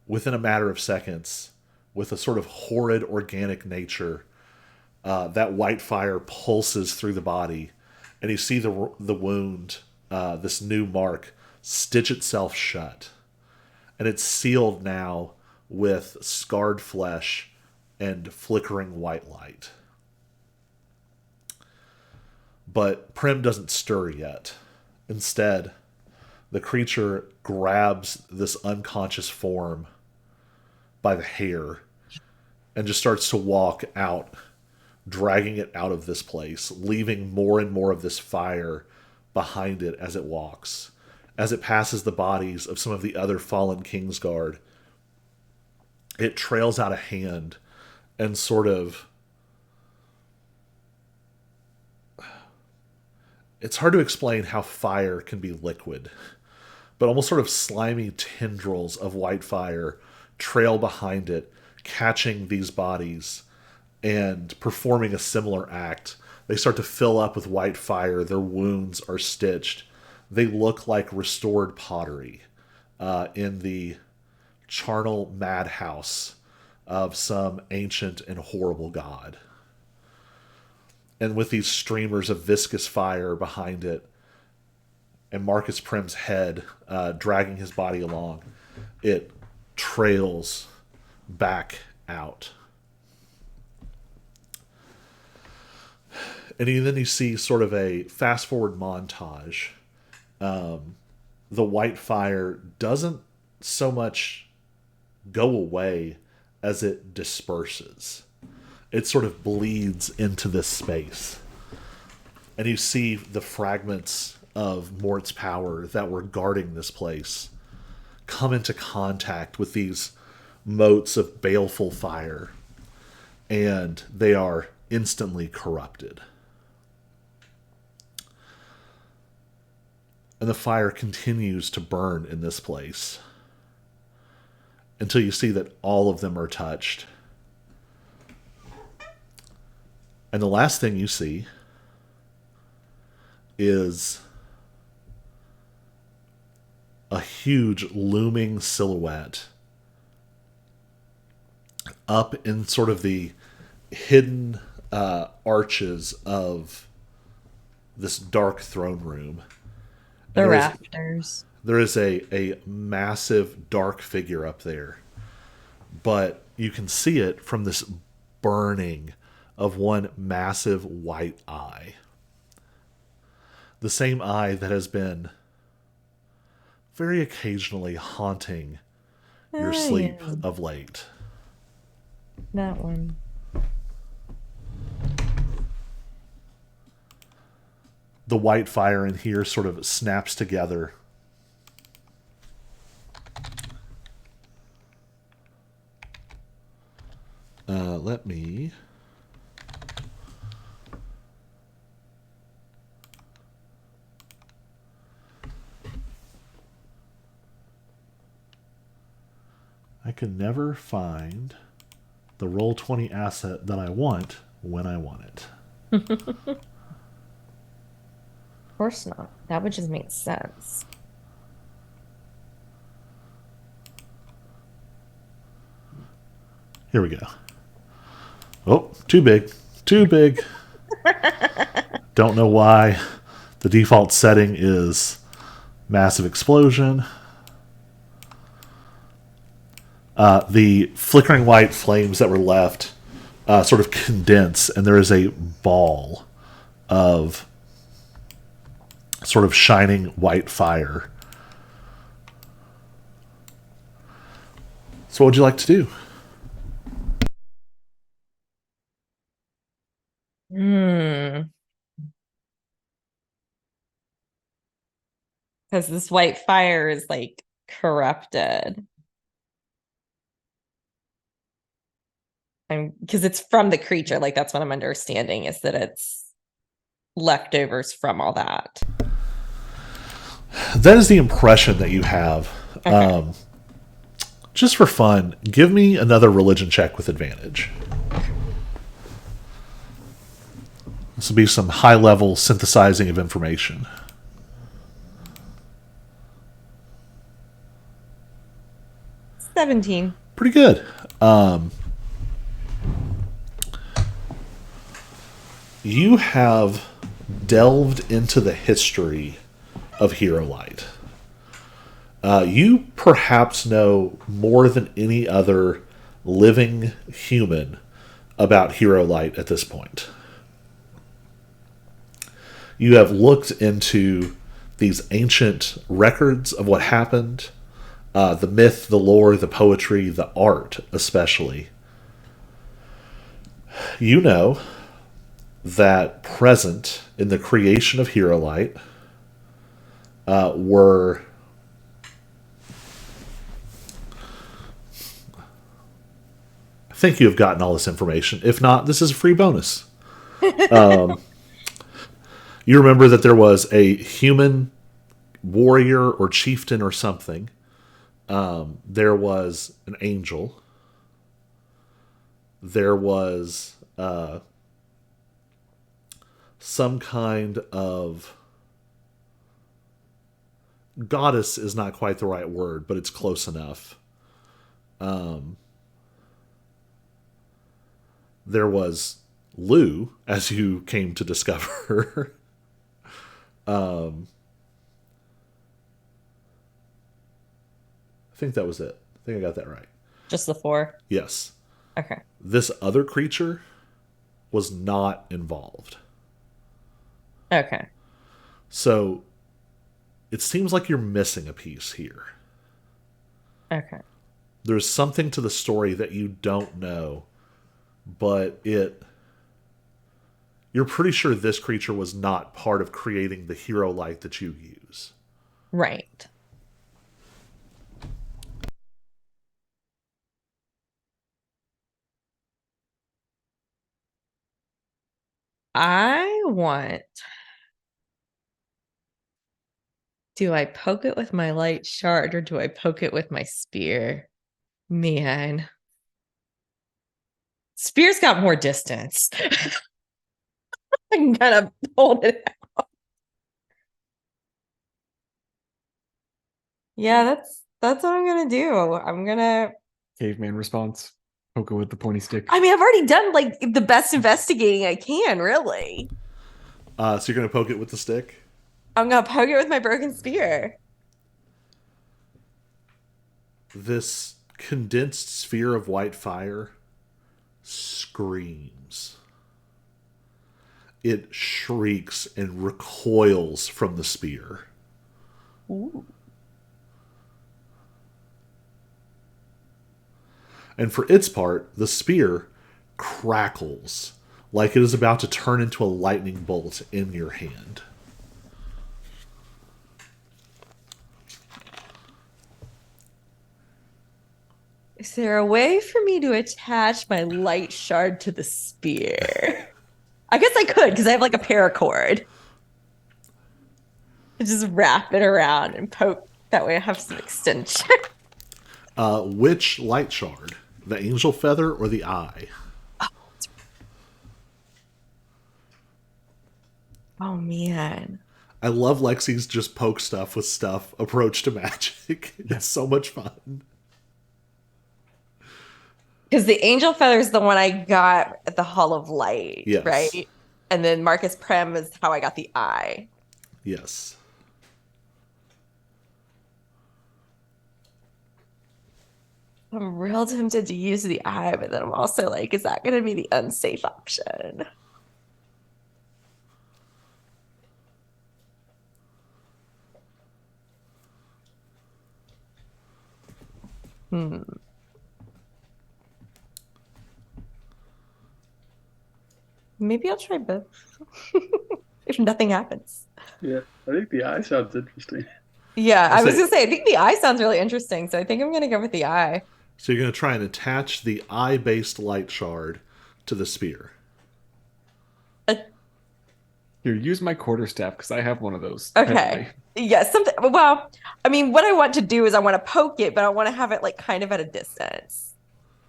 within a matter of seconds, with a sort of horrid organic nature, that white fire pulses through the body. And you see the wound, this new mark, stitch itself shut. And it's sealed now with scarred flesh and flickering white light. But Prim doesn't stir yet. Instead, the creature grabs this unconscious form by the hair and just starts to walk out, dragging it out of this place, leaving more and more of this fire behind it as it walks. As it passes the bodies of some of the other fallen Kingsguard, it trails out a hand and sort of... It's hard to explain how fire can be liquid, but almost sort of slimy tendrils of white fire trail behind it, catching these bodies and performing a similar act. They start to fill up with white fire. Their wounds are stitched. They look like restored pottery in the charnel madhouse of some ancient and horrible god. And with these streamers of viscous fire behind it, and Marcus Prim's head dragging his body along, it trails back out. And then you see sort of a fast-forward montage. The white fire doesn't so much go away as it disperses. It sort of bleeds into this space. And you see the fragments of Mort's power that were guarding this place come into contact with these motes of baleful fire. And they are instantly corrupted. And the fire continues to burn in this place until you see that all of them are touched. And the last thing you see is a huge looming silhouette up in sort of the hidden arches of this dark throne room. The rafters. There is a massive dark figure up there. But you can see it from this burning of one massive white eye. The same eye that has been very occasionally haunting your sleep of late. That one. The white fire in here sort of snaps together. Let me can never find the Roll20 asset that I want when I want it. Of course not. That would just make sense. Here we go. Oh, too big. Too big. Don't know why. The default setting is massive explosion. The flickering white flames that were left sort of condense, and there is a ball of sort of shining white fire. So what would you like to do? Because this white fire is like corrupted. Because it's from the creature, like that's what I'm understanding, is that it's leftovers from all that. That is the impression that you have. Okay. Just for fun, give me another religion check with advantage. This will be some high-level synthesizing of information. $17. Pretty good. You have delved into the history of Hero Light. You perhaps know more than any other living human about Hero Light at this point. You have looked into these ancient records of what happened, the myth, the lore, the poetry, the art especially. You know that present in the creation of Hero Light were I think you have gotten all this information. If not, this is a free bonus. You remember that there was a human warrior or chieftain or something. There was an angel. There was some kind of goddess is not quite the right word, but it's close enough. There was Lou, as you came to discover. I think that was it. I think I got that right. Just the 4? Yes. Okay. This other creature was not involved. Okay. So it seems like you're missing a piece here. Okay. There's something to the story that you don't know, but you're pretty sure this creature was not part of creating the hero light that you use. Right. I want. Do I poke it with my light shard or do I poke it with my spear? Man. Spear's got more distance. I can kind of hold it out. Yeah, that's what I'm gonna do. I'm gonna Caveman response. Poke it with the pointy stick. I mean, I've already done like the best investigating I can, really. So you're going to poke it with the stick? I'm gonna poke it with my broken spear. This condensed sphere of white fire screams. It shrieks and recoils from the spear. Ooh. And for its part, the spear crackles like it is about to turn into a lightning bolt in your hand. Is there a way for me to attach my light shard to the spear? I guess I could, because I have like a paracord. Just wrap it around and poke. That way I have some extension. Which light shard? The angel feather or the eye? Oh man. I love Lexi's just poke stuff with stuff approach to magic. It's so much fun. Because the angel feather is the one I got at the Hall of Light, Yes. right? And then Marcus Prem is how I got the eye. Yes. I'm real tempted to use the eye, but then I'm also like, is that going to be the unsafe option? Maybe I'll try both. If nothing happens. Yeah, I think the eye sounds interesting. Yeah, I was say- going to say, I think the eye sounds really interesting. So I think I'm going to go with the eye. So you're going to try and attach the eye-based light shard to the spear. Here, use my quarterstaff because I have one of those. Okay. apparently. Yes. Something. Well, I mean, what I want to do is I want to poke it, but I want to have it like kind of at a distance.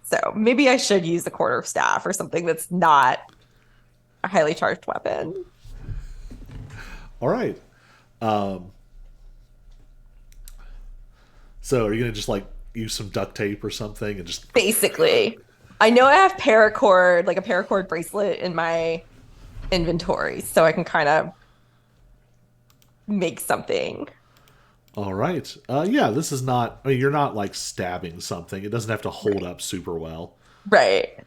So maybe I should use the quarterstaff or something that's not a highly charged weapon. All right. So are you going to just like use some duct tape or something and just... Basically, I know I have paracord, like a paracord bracelet in my inventory, so I can kind of make something. All right. Yeah, this is not... I mean, you're not like stabbing something. It doesn't have to hold up super well. Right.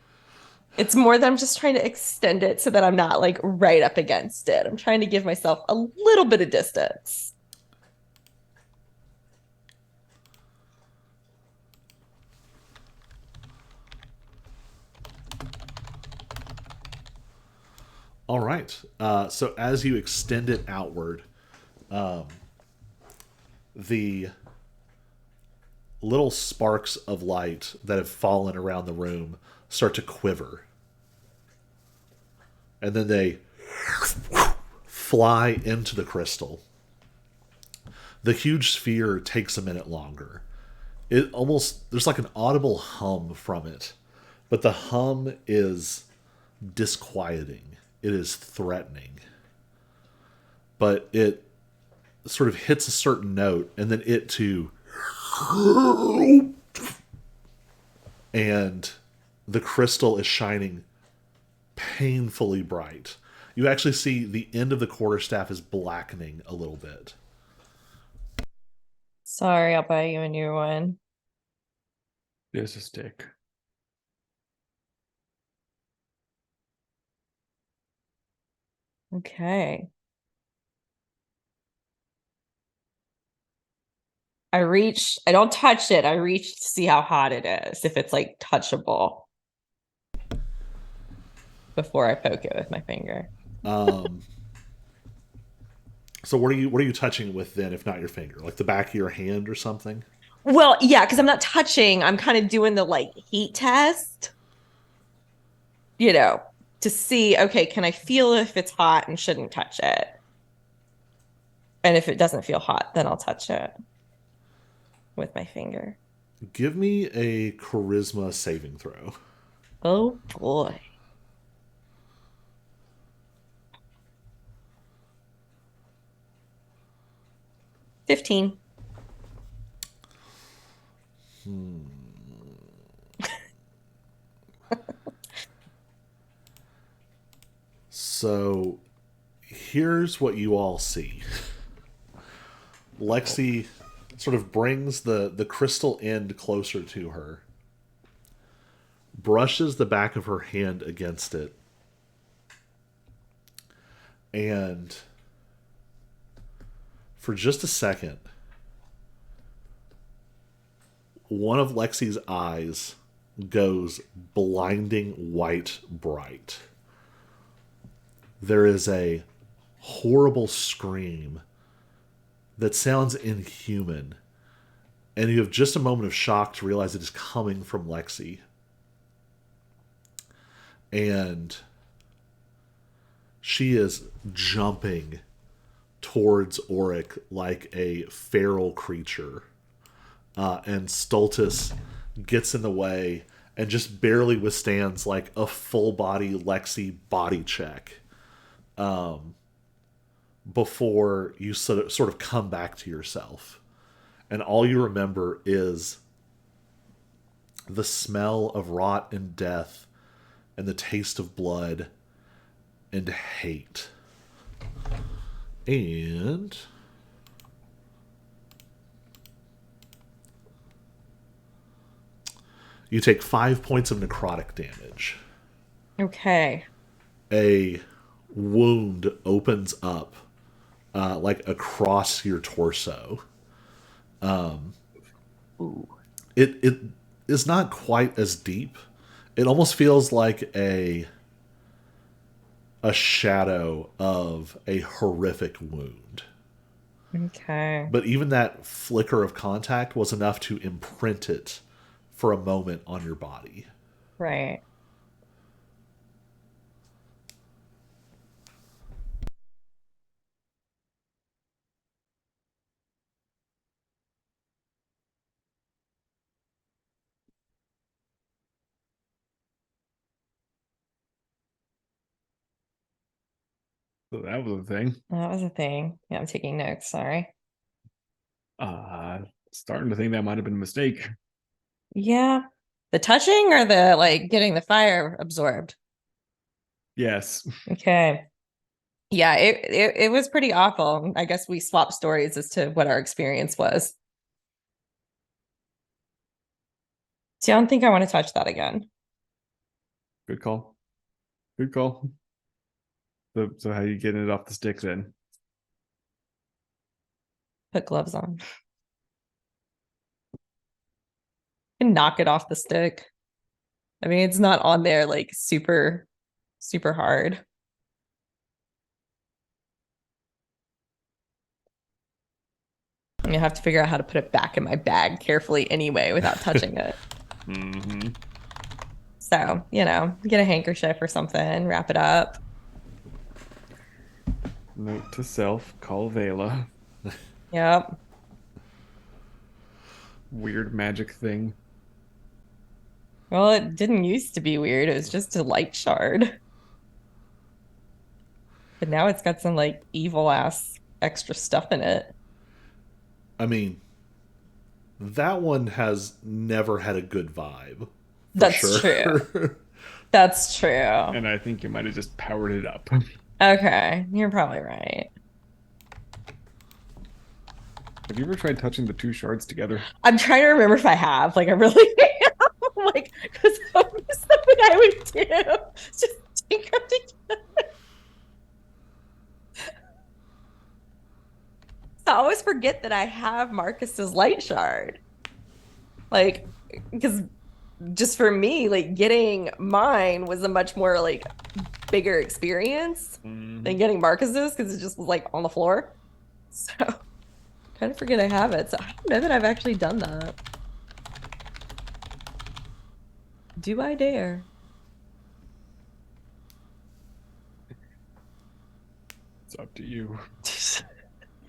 It's more that I'm just trying to extend it so that I'm not like right up against it. I'm trying to give myself a little bit of distance. All right. So as you extend it outward, the little sparks of light that have fallen around the room start to quiver. And then they fly into the crystal. The huge sphere takes a minute longer. It almost... There's like an audible hum from it. But the hum is disquieting. It is threatening. But it sort of hits a certain note, and then it too... And the crystal is shining painfully bright. You actually see the end of the quarterstaff is blackening a little bit. Sorry, I'll buy you a new one. There's a stick. Okay. I don't touch it. I reach to see how hot it is, if it's like touchable before I poke it with my finger. So what are you touching with then, if not your finger? Like the back of your hand or something? Well, yeah, because I'm not touching. I'm kind of doing the like heat test, to see, okay, can I feel if it's hot and shouldn't touch it? And if it doesn't feel hot, then I'll touch it with my finger. Give me a charisma saving throw. Oh boy. 15. So here's what you all see. Lexi sort of brings the crystal end closer to her, brushes the back of her hand against it, and for just a second, one of Lexi's eyes goes blinding white bright. There is a horrible scream that sounds inhuman, and you have just a moment of shock to realize it is coming from Lexi. And she is jumping towards Auric like a feral creature. and Stultus gets in the way and just barely withstands like a full body Lexi body check before you sort of come back to yourself. And all you remember is the smell of rot and death and the taste of blood and hate. And you take 5 points of necrotic damage. Okay. A wound opens up like across your torso. Ooh. It is not quite as deep. It almost feels like a shadow of a horrific wound. Okay. But even that flicker of contact was enough to imprint it for a moment on your body. Right. So that was a thing. That was a thing. Yeah, I'm taking notes. Sorry. Starting to think that might have been a mistake. Yeah. The touching or the like getting the fire absorbed? Yes. Okay. Yeah, it was pretty awful. I guess we swapped stories as to what our experience was. See, I don't think I want to touch that again. Good call. Good call. So how you getting it off the stick then? Put gloves on. And knock it off the stick. I mean, it's not on there like super, super hard. I have to figure out how to put it back in my bag carefully anyway without touching it. Mm-hmm. So, get a handkerchief or something, wrap it up. Note to self, call Vela. Yep. Weird magic thing. Well, it didn't used to be weird. It was just a light shard. But now it's got some like evil ass extra stuff in it. I mean, that one has never had a good vibe. For That's sure. true. That's true. And I think you might have just powered it up. Okay, you're probably right. Have you ever tried touching the two shards together? I'm trying to remember if I have. Like, I really am. Like, because that would be something I would do. Just take them together. I always forget that I have Marcus's light shard. Like, because just for me, like getting mine was a much more like bigger experience than getting Marcus's because it just was like on the floor. So kind of forget I have it. So I don't know that I've actually done that. Do I dare? It's up to you.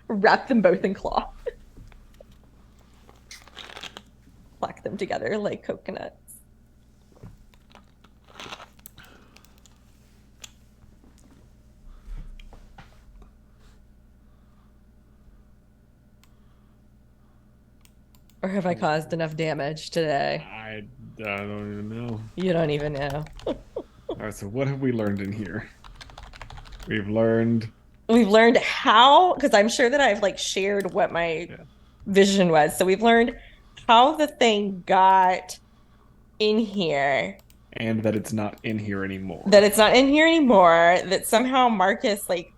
Wrap them both in cloth. Plack them together like coconuts. Or have I caused enough damage today? I don't even know. You don't even know. All right, so what have we learned in here? We've learned how, because I'm sure that I've like shared what my vision was. So we've learned how the thing got in here. and that it's not in here anymore. That somehow Marcus like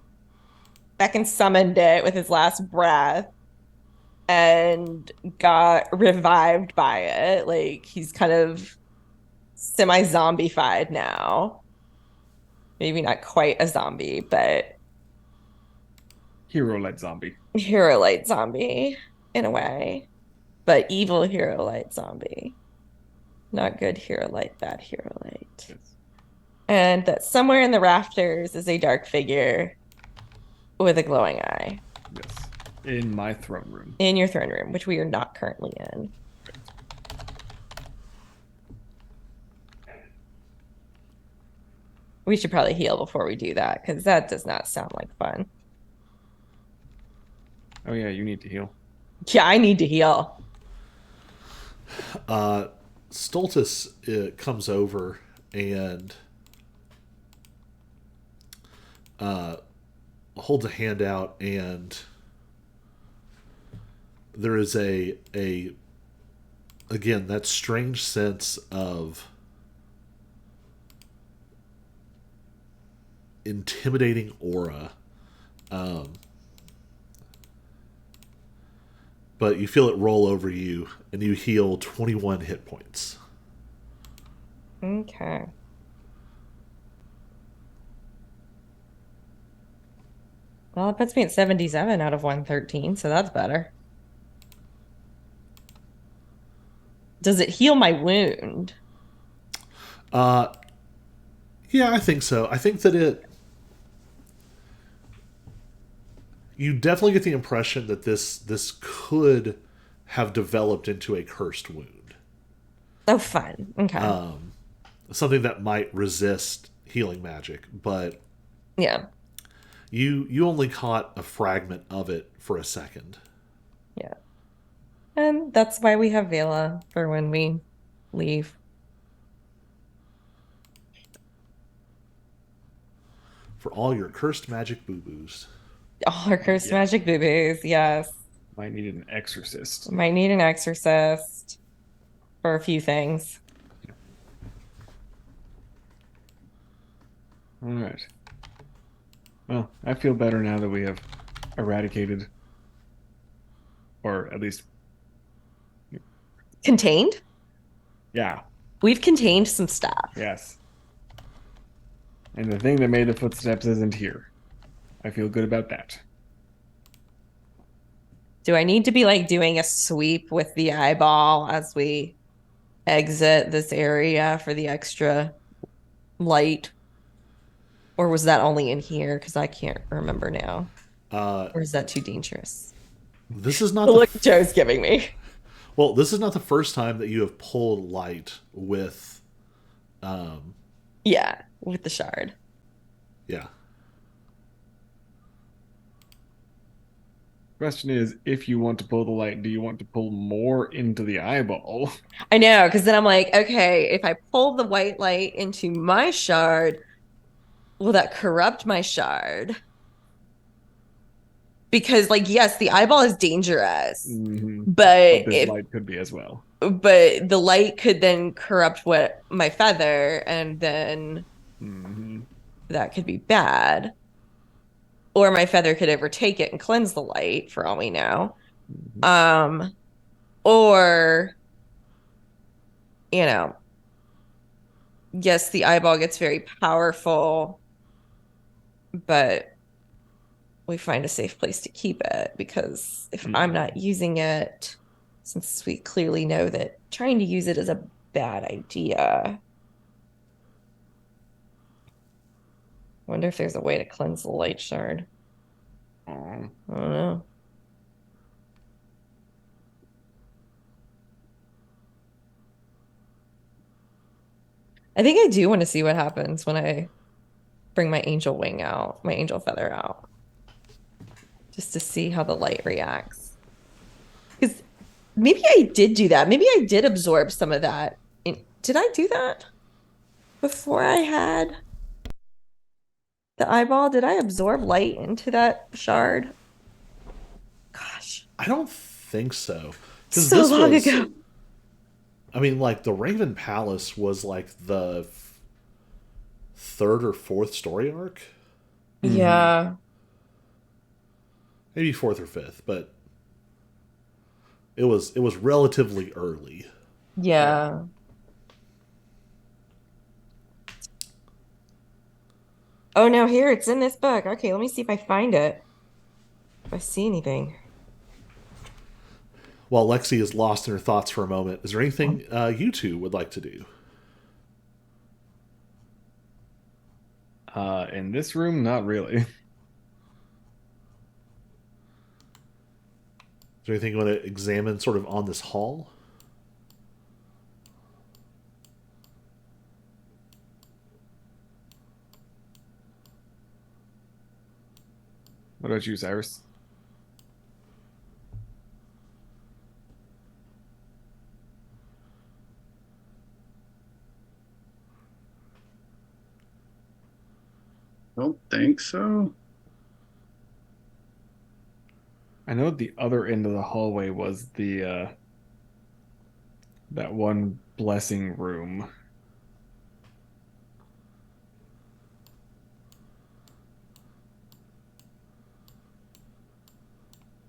fucking summoned it with his last breath and got revived by it. Like he's kind of semi-zombified now. Maybe not quite a zombie, but Hero light zombie. hero light zombie in a way. But evil hero light zombie. Not good hero light, bad hero light. Yes. And that somewhere in the rafters is a dark figure with a glowing eye. Yes. In my throne room. in your throne room, which we are not currently in. We should probably heal before we do that because that does not sound like fun. Oh yeah, you need to heal. Yeah, I need to heal. Stultus comes over and holds a hand out, and there is a again that strange sense of intimidating aura. But you feel it roll over you, and you heal 21 hit points. Okay. Well, it puts me at 77 out of 113, so that's better. Does it heal my wound? Yeah, I think so. I think that it. You definitely get the impression that this could have developed into a cursed wound, Oh, fun. Okay. something that might resist healing magic. But Yeah. you only caught a fragment of it for a second. Yeah. And that's why we have Vela for when we leave. For all your cursed magic boo boos. All our cursed Yeah. magic boobies. Yes. Might need an exorcist. Might need an exorcist for a few things. All right. Well, I feel better now that we have eradicated, or at least, Contained? yeah, We've contained some stuff. yes. And the thing that made the footsteps isn't here. I feel good about that. Do I need to be like doing a sweep with the eyeball as we exit this area for the extra light? Or was that only in here? Because I can't remember now. Or is that too dangerous? This is not The the look Joe's giving me. well. This is not the first time that you have pulled light with. Yeah, with the shard. Yeah. Question is, if you want to pull the light, do you want to pull more into the eyeball? I know, because then I'm like, okay, if I pull the white light into my shard, will that corrupt my shard? Because, like, yes, the eyeball is dangerous, Mm-hmm. but This light could be as well. but the light could then corrupt what my feather, and then Mm-hmm. that could be bad. Or my feather could overtake it and cleanse the light, for all we know. Mm-hmm. Or, you know, yes, the eyeball gets very powerful, but we find a safe place to keep it because if I'm not using it, since we clearly know that trying to use it is a bad idea. Wonder if there's a way to cleanse the light shard. Aw. I don't know. I think I do want to see what happens when I bring my angel wing out, my angel feather out, just to see how the light reacts. Because maybe I did do that. Maybe I did absorb some of that. Did I do that before I had the eyeball? Did I absorb light into that shard? Gosh, I don't think so. Because so long ago. I mean, like, the Raven Palace was like the third or fourth story arc. Yeah. Maybe fourth or fifth, but it was relatively early. Yeah. Oh, no, here it's in this book. Okay, let me see if I find it. If I see anything. While Lexi is lost in her thoughts for a moment, is there anything you two would like to do? In this room, not really. there anything you want to examine sort of on this hall? What about you, Cyrus? Don't think so. I know the other end of the hallway was the that one blessing room.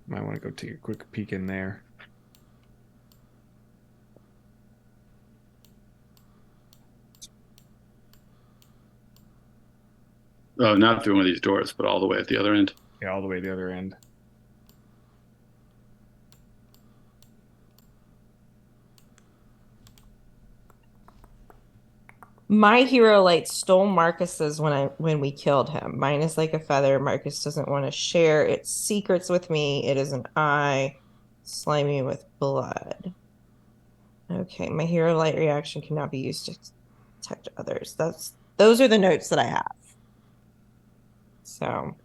Might want to go take a quick peek in there. Oh, not through one of these doors, but all the way at the other end. Yeah, all the way to the other end. My hero light stole Marcus's when we killed him. Mine is like a feather. Marcus doesn't want to share its secrets with me. It is an eye, slimy with blood. Okay, my hero light reaction cannot be used to detect others. Those are the notes that I have. So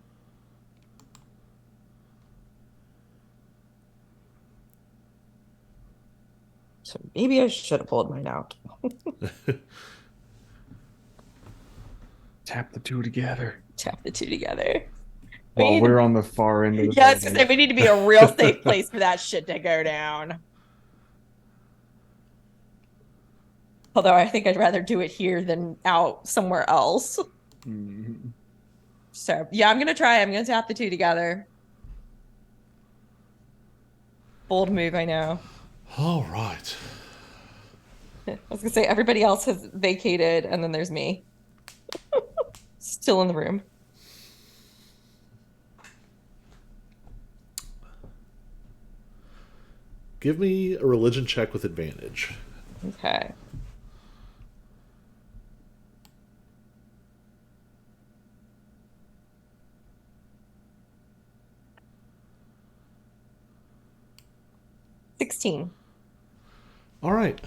maybe I should have pulled mine out. Tap the two together. Tap the two together. While we're on the far end of the Yes, building. we need to be a real safe place for that shit to go down. Although I think I'd rather do it here than out somewhere else. Mm-hmm. So yeah, I'm gonna try. I'm gonna tap the two together. Bold move, I know. All right. I was gonna say everybody else has vacated, and then there's me. Still in the room. Give me a religion check with advantage. Okay. $16. All right.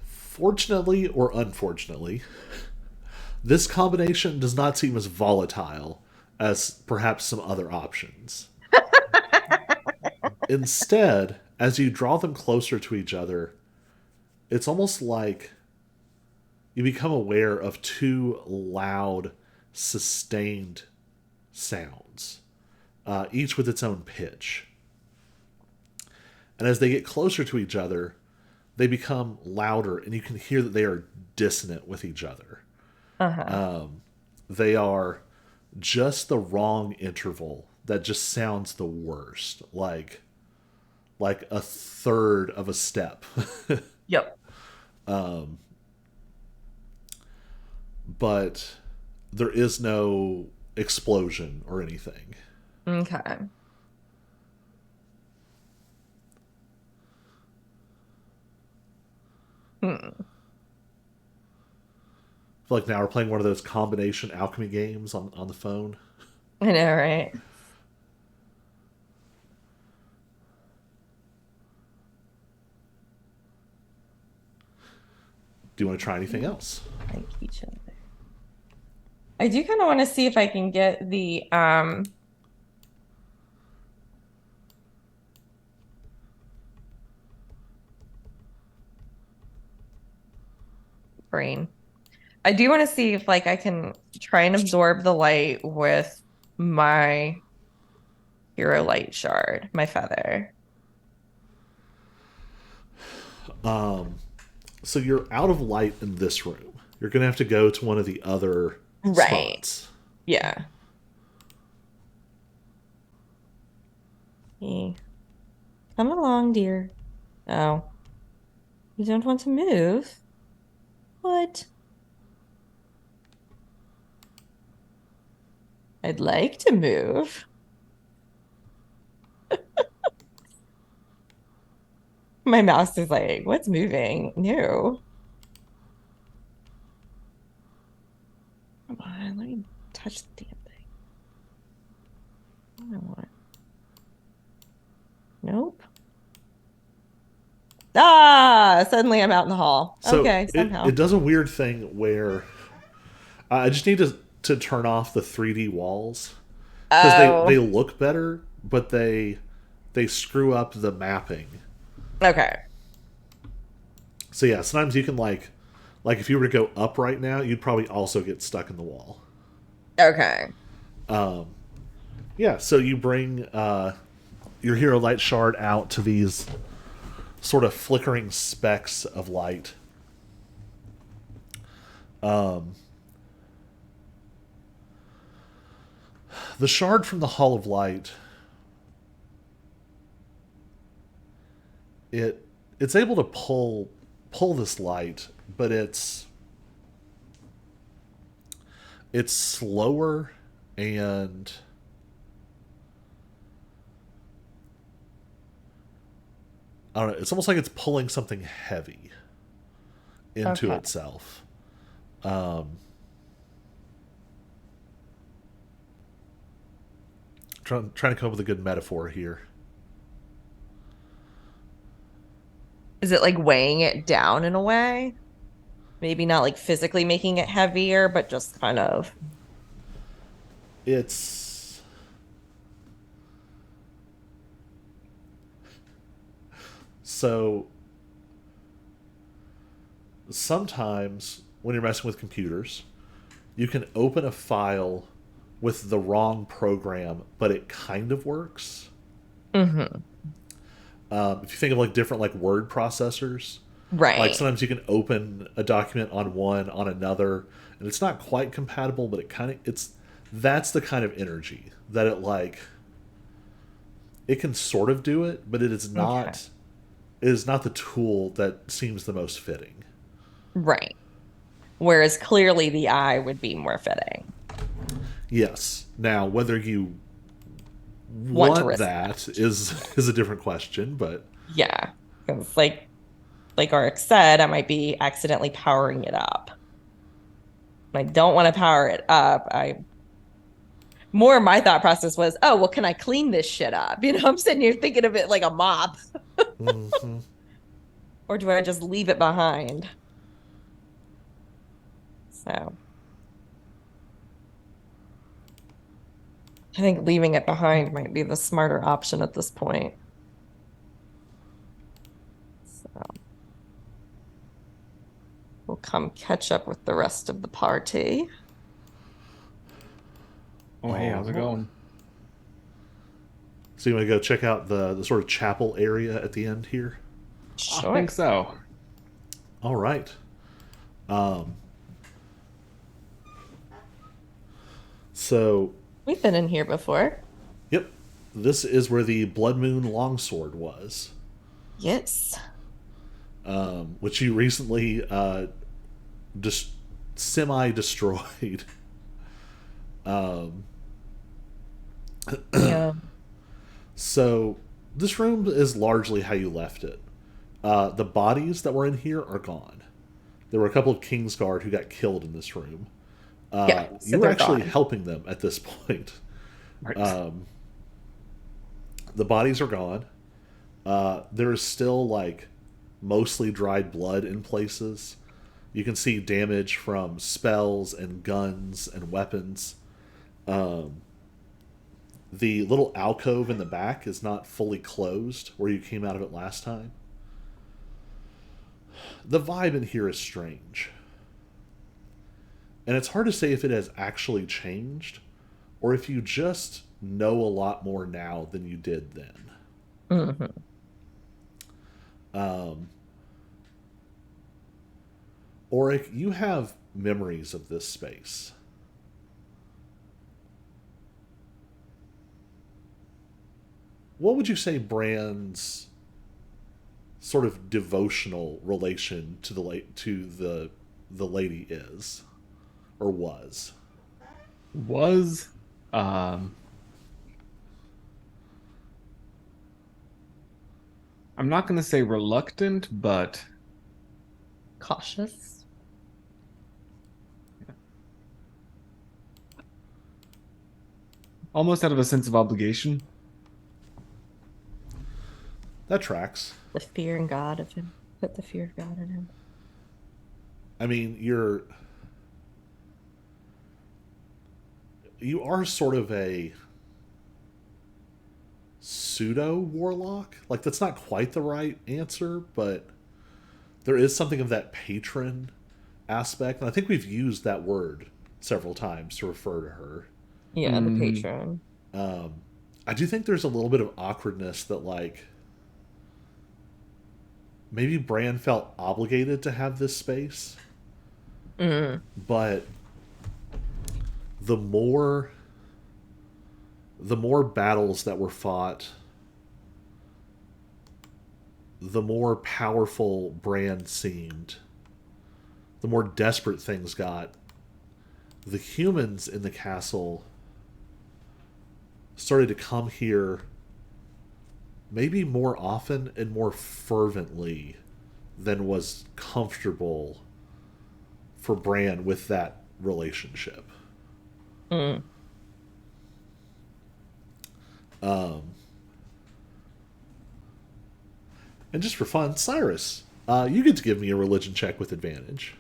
Fortunately or unfortunately, this combination does not seem as volatile as perhaps some other options. Instead, as you draw them closer to each other, it's almost like you become aware of two loud, sustained sounds, each with its own pitch. And as they get closer to each other, they become louder, and you can hear that they are dissonant with each other. They are just the wrong interval that just sounds the worst, like a third of a step. Yep. But there is no explosion or anything. Okay. I feel like now we're playing one of those combination alchemy games on the phone. I know, right? Do you want to try anything else? Like each other. I do kind of want to see if I can get the brain. I do want to see if like I can try and absorb the light with my hero light shard, my feather. So you're out of light in this room. You're going to have to go to one of the other Right. spots. Yeah. Hey. Come along, dear. Oh. You don't want to move? What? I'd like to move. My mouse is like, what's moving? No. Come on, let me touch the damn thing. Nope. Ah, suddenly I'm out in the hall. So Okay, somehow. it does a weird thing where I just need to turn off the 3D walls because they Oh, look better, but they screw up the mapping. okay. So yeah, sometimes you can like if you were to go up right now, you'd probably also get stuck in the wall. Okay. Yeah, so you bring your hero light shard out to these sort of flickering specks of light. The shard from the Hall of Light, it's able to pull this light, but it's slower and I don't know. It's almost like it's pulling something heavy into Okay. itself. Um, trying to come up with a good metaphor here. Is it like weighing it down in a way? Maybe not like physically making it heavier, but just kind of. It's so sometimes when you're messing with computers, you can open a file with the wrong program, but it kind of works. Hmm. If you think of like different like word processors, like Right. sometimes you can open a document on one on another, and it's not quite compatible, but it kind of it's that's the kind of energy that it can sort of do it, but Okay. it is not the tool that seems the most fitting. Right. Whereas clearly the eye would be more fitting. Yes. Now, whether you Want to want risk that that. is a different question, but Yeah. Because like Arik said, I might be accidentally powering it up. I don't want to power it up. I more my thought process was, oh, well, can I clean this shit up? I'm sitting here thinking of it like a mop. Or do I just leave it behind? So I think leaving it behind might be the smarter option at this point. So we'll come catch up with the rest of the party. Oh, hey, how's it uh, going? so you want to go check out the sort of chapel area at the end here? I think Sure. so. All right. Um, so, We've been in here before. yep, this is where the Blood Moon Longsword was, Yes. which you recently just semi destroyed. Um, Yeah. so this room is largely how you left it. The bodies that were in here are gone. There were a couple of Kingsguard who got killed in this room. Yeah. So You were they're actually gone. helping them at this point. Right. The bodies are gone. There is still like mostly dried blood in places. You can see damage from spells and guns and weapons. The little alcove in the back is not fully closed where you came out of it last time. The vibe in here is strange. And it's hard to say if it has actually changed or if you just know a lot more now than you did then. Hmm. Um, Auric, you have memories of this space. What would you say Brand's sort of devotional relation to the lady is or was? Was um I'm not gonna say reluctant, but Cautious. almost out of a sense of obligation. That tracks. The fear and God of him. Put the fear of God in him. I mean, you are sort of a pseudo warlock. Like, that's not quite the right answer, but there is something of that patron aspect, and I think we've used that word several times to refer to her. Yeah, the Mm, patron. I do think there's a little bit of awkwardness that, like, maybe Bran felt obligated to have this space, Mm. but the more the more battles that were fought, the more powerful Bran seemed, the more desperate things got. The humans in the castle started to come here maybe more often and more fervently than was comfortable for Bran with that relationship. Mm. And just for fun, Cyrus, you get to give me a religion check with advantage.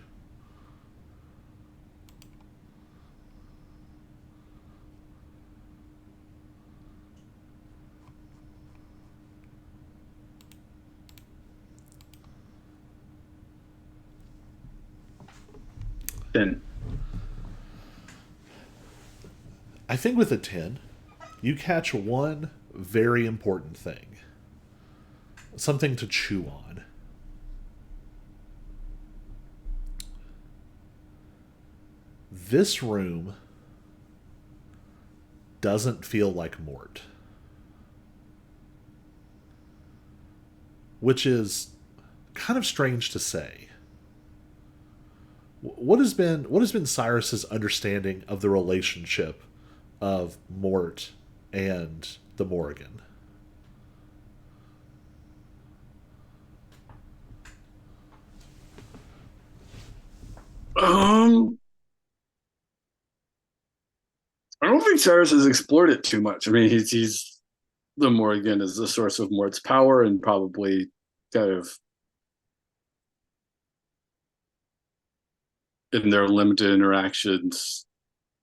Then I think with a 10, you catch one very important thing, something to chew on. This room doesn't feel like Mort, which is kind of strange to say. What has been Cyrus's understanding of the relationship of Mort and the Morrigan? um I don't think Cyrus has explored it too much. I mean, he's the Morrigan is the source of Mort's power and probably kind of in their limited interactions.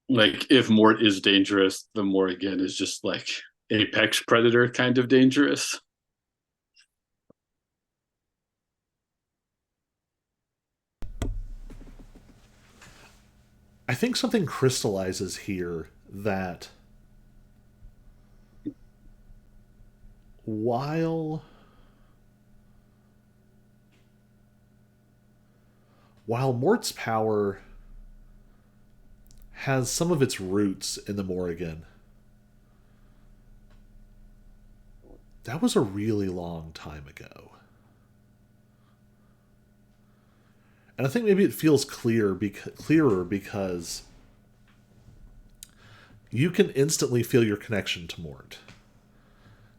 Like if Mort is dangerous, the Morrigan is just like apex predator kind of dangerous. I think something crystallizes here that while while Mort's power has some of its roots in the Morrigan, that was a really long time ago. And I think maybe it feels clearer because you can instantly feel your connection to Mort.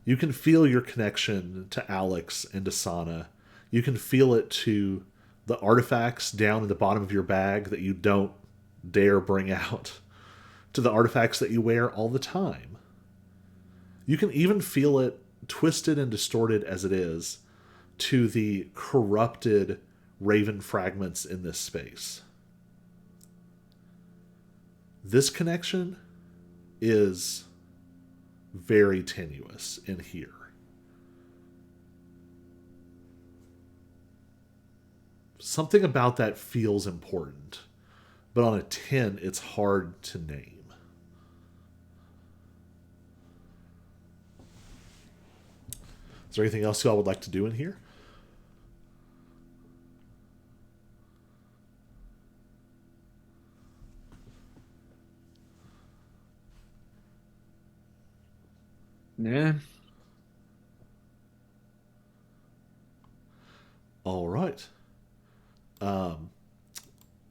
You can feel your connection to Alex and to Sana. You can feel it to the artifacts down in the bottom of your bag that you don't dare bring out, to the artifacts that you wear all the time. You can even feel it, twisted and distorted as it is, to the corrupted raven fragments in this space. This connection is very tenuous in here. Something about that feels important, but on a 10, it's hard to name. Is there anything else y'all would like to do in here? yeah. All right.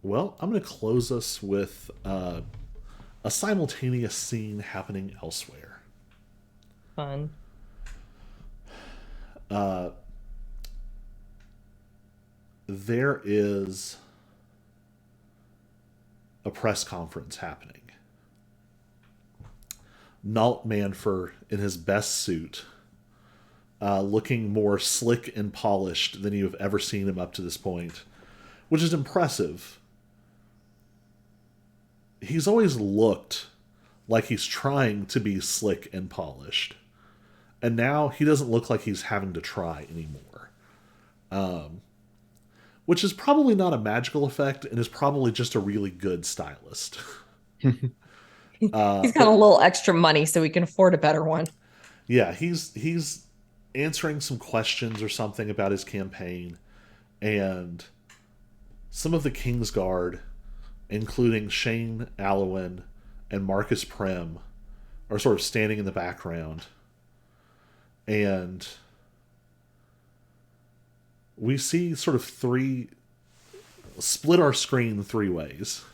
Well, I'm going to close us with a simultaneous scene happening elsewhere. Fun. There is a press conference happening. Nalt Manfer in his best suit, looking more slick and polished than you have ever seen him up to this point, which is impressive. He's always looked like he's trying to be slick and polished. And now he doesn't look like he's having to try anymore. Which is probably not a magical effect and is probably just a really good stylist. He's got a little extra money so we can afford a better one. Yeah, he's answering some questions or something about his campaign, and some of the Kingsguard, including Shane Allowen and Marcus Prim, are sort of standing in the background. And we see sort of split our screen three ways.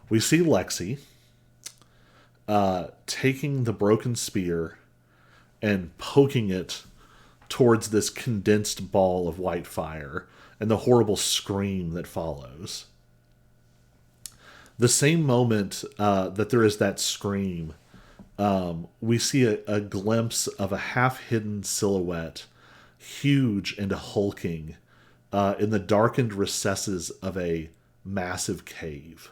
We see Lexi taking the broken spear and poking it towards this condensed ball of white fire and the horrible scream that follows. The same moment that there is that scream, we see a glimpse of a half-hidden silhouette, huge and hulking, in the darkened recesses of a massive cave.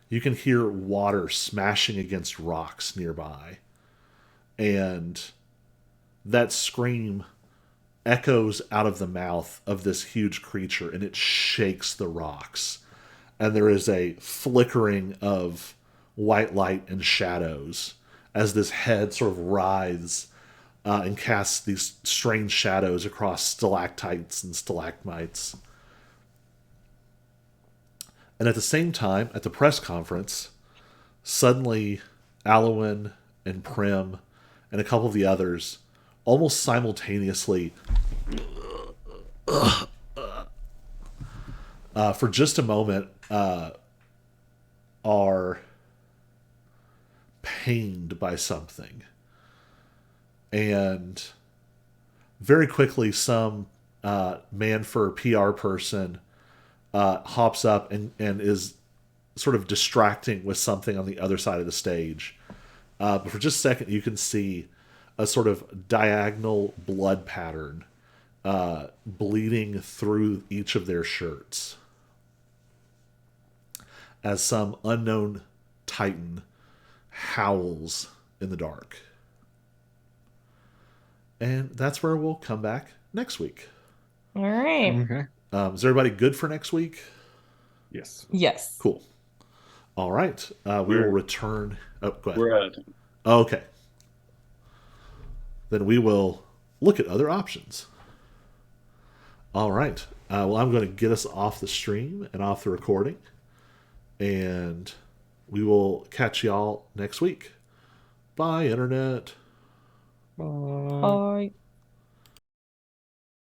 You can hear water smashing against rocks nearby. And that scream echoes out of the mouth of this huge creature, and it shakes the rocks. And there is a flickering of white light and shadows as this head sort of writhes and casts these strange shadows across stalactites and stalagmites. And at the same time, at the press conference, suddenly Allowen and Prim and a couple of the others, almost simultaneously, for just a moment, are pained by something. And very quickly, some Manfer PR person hops up and is sort of distracting with something on the other side of the stage. But for just a second, you can see a sort of diagonal blood pattern bleeding through each of their shirts as some unknown titan howls in the dark. And that's where we'll come back next week. All right. Okay. Is everybody good for next week? Yes. Yes. Cool. All right. We will return. Oh, go ahead. We're at Okay. Then we will look at other options. All right. Well, I'm going to get us off the stream and off the recording. And we will catch y'all next week. Bye, Internet. Bye. Bye.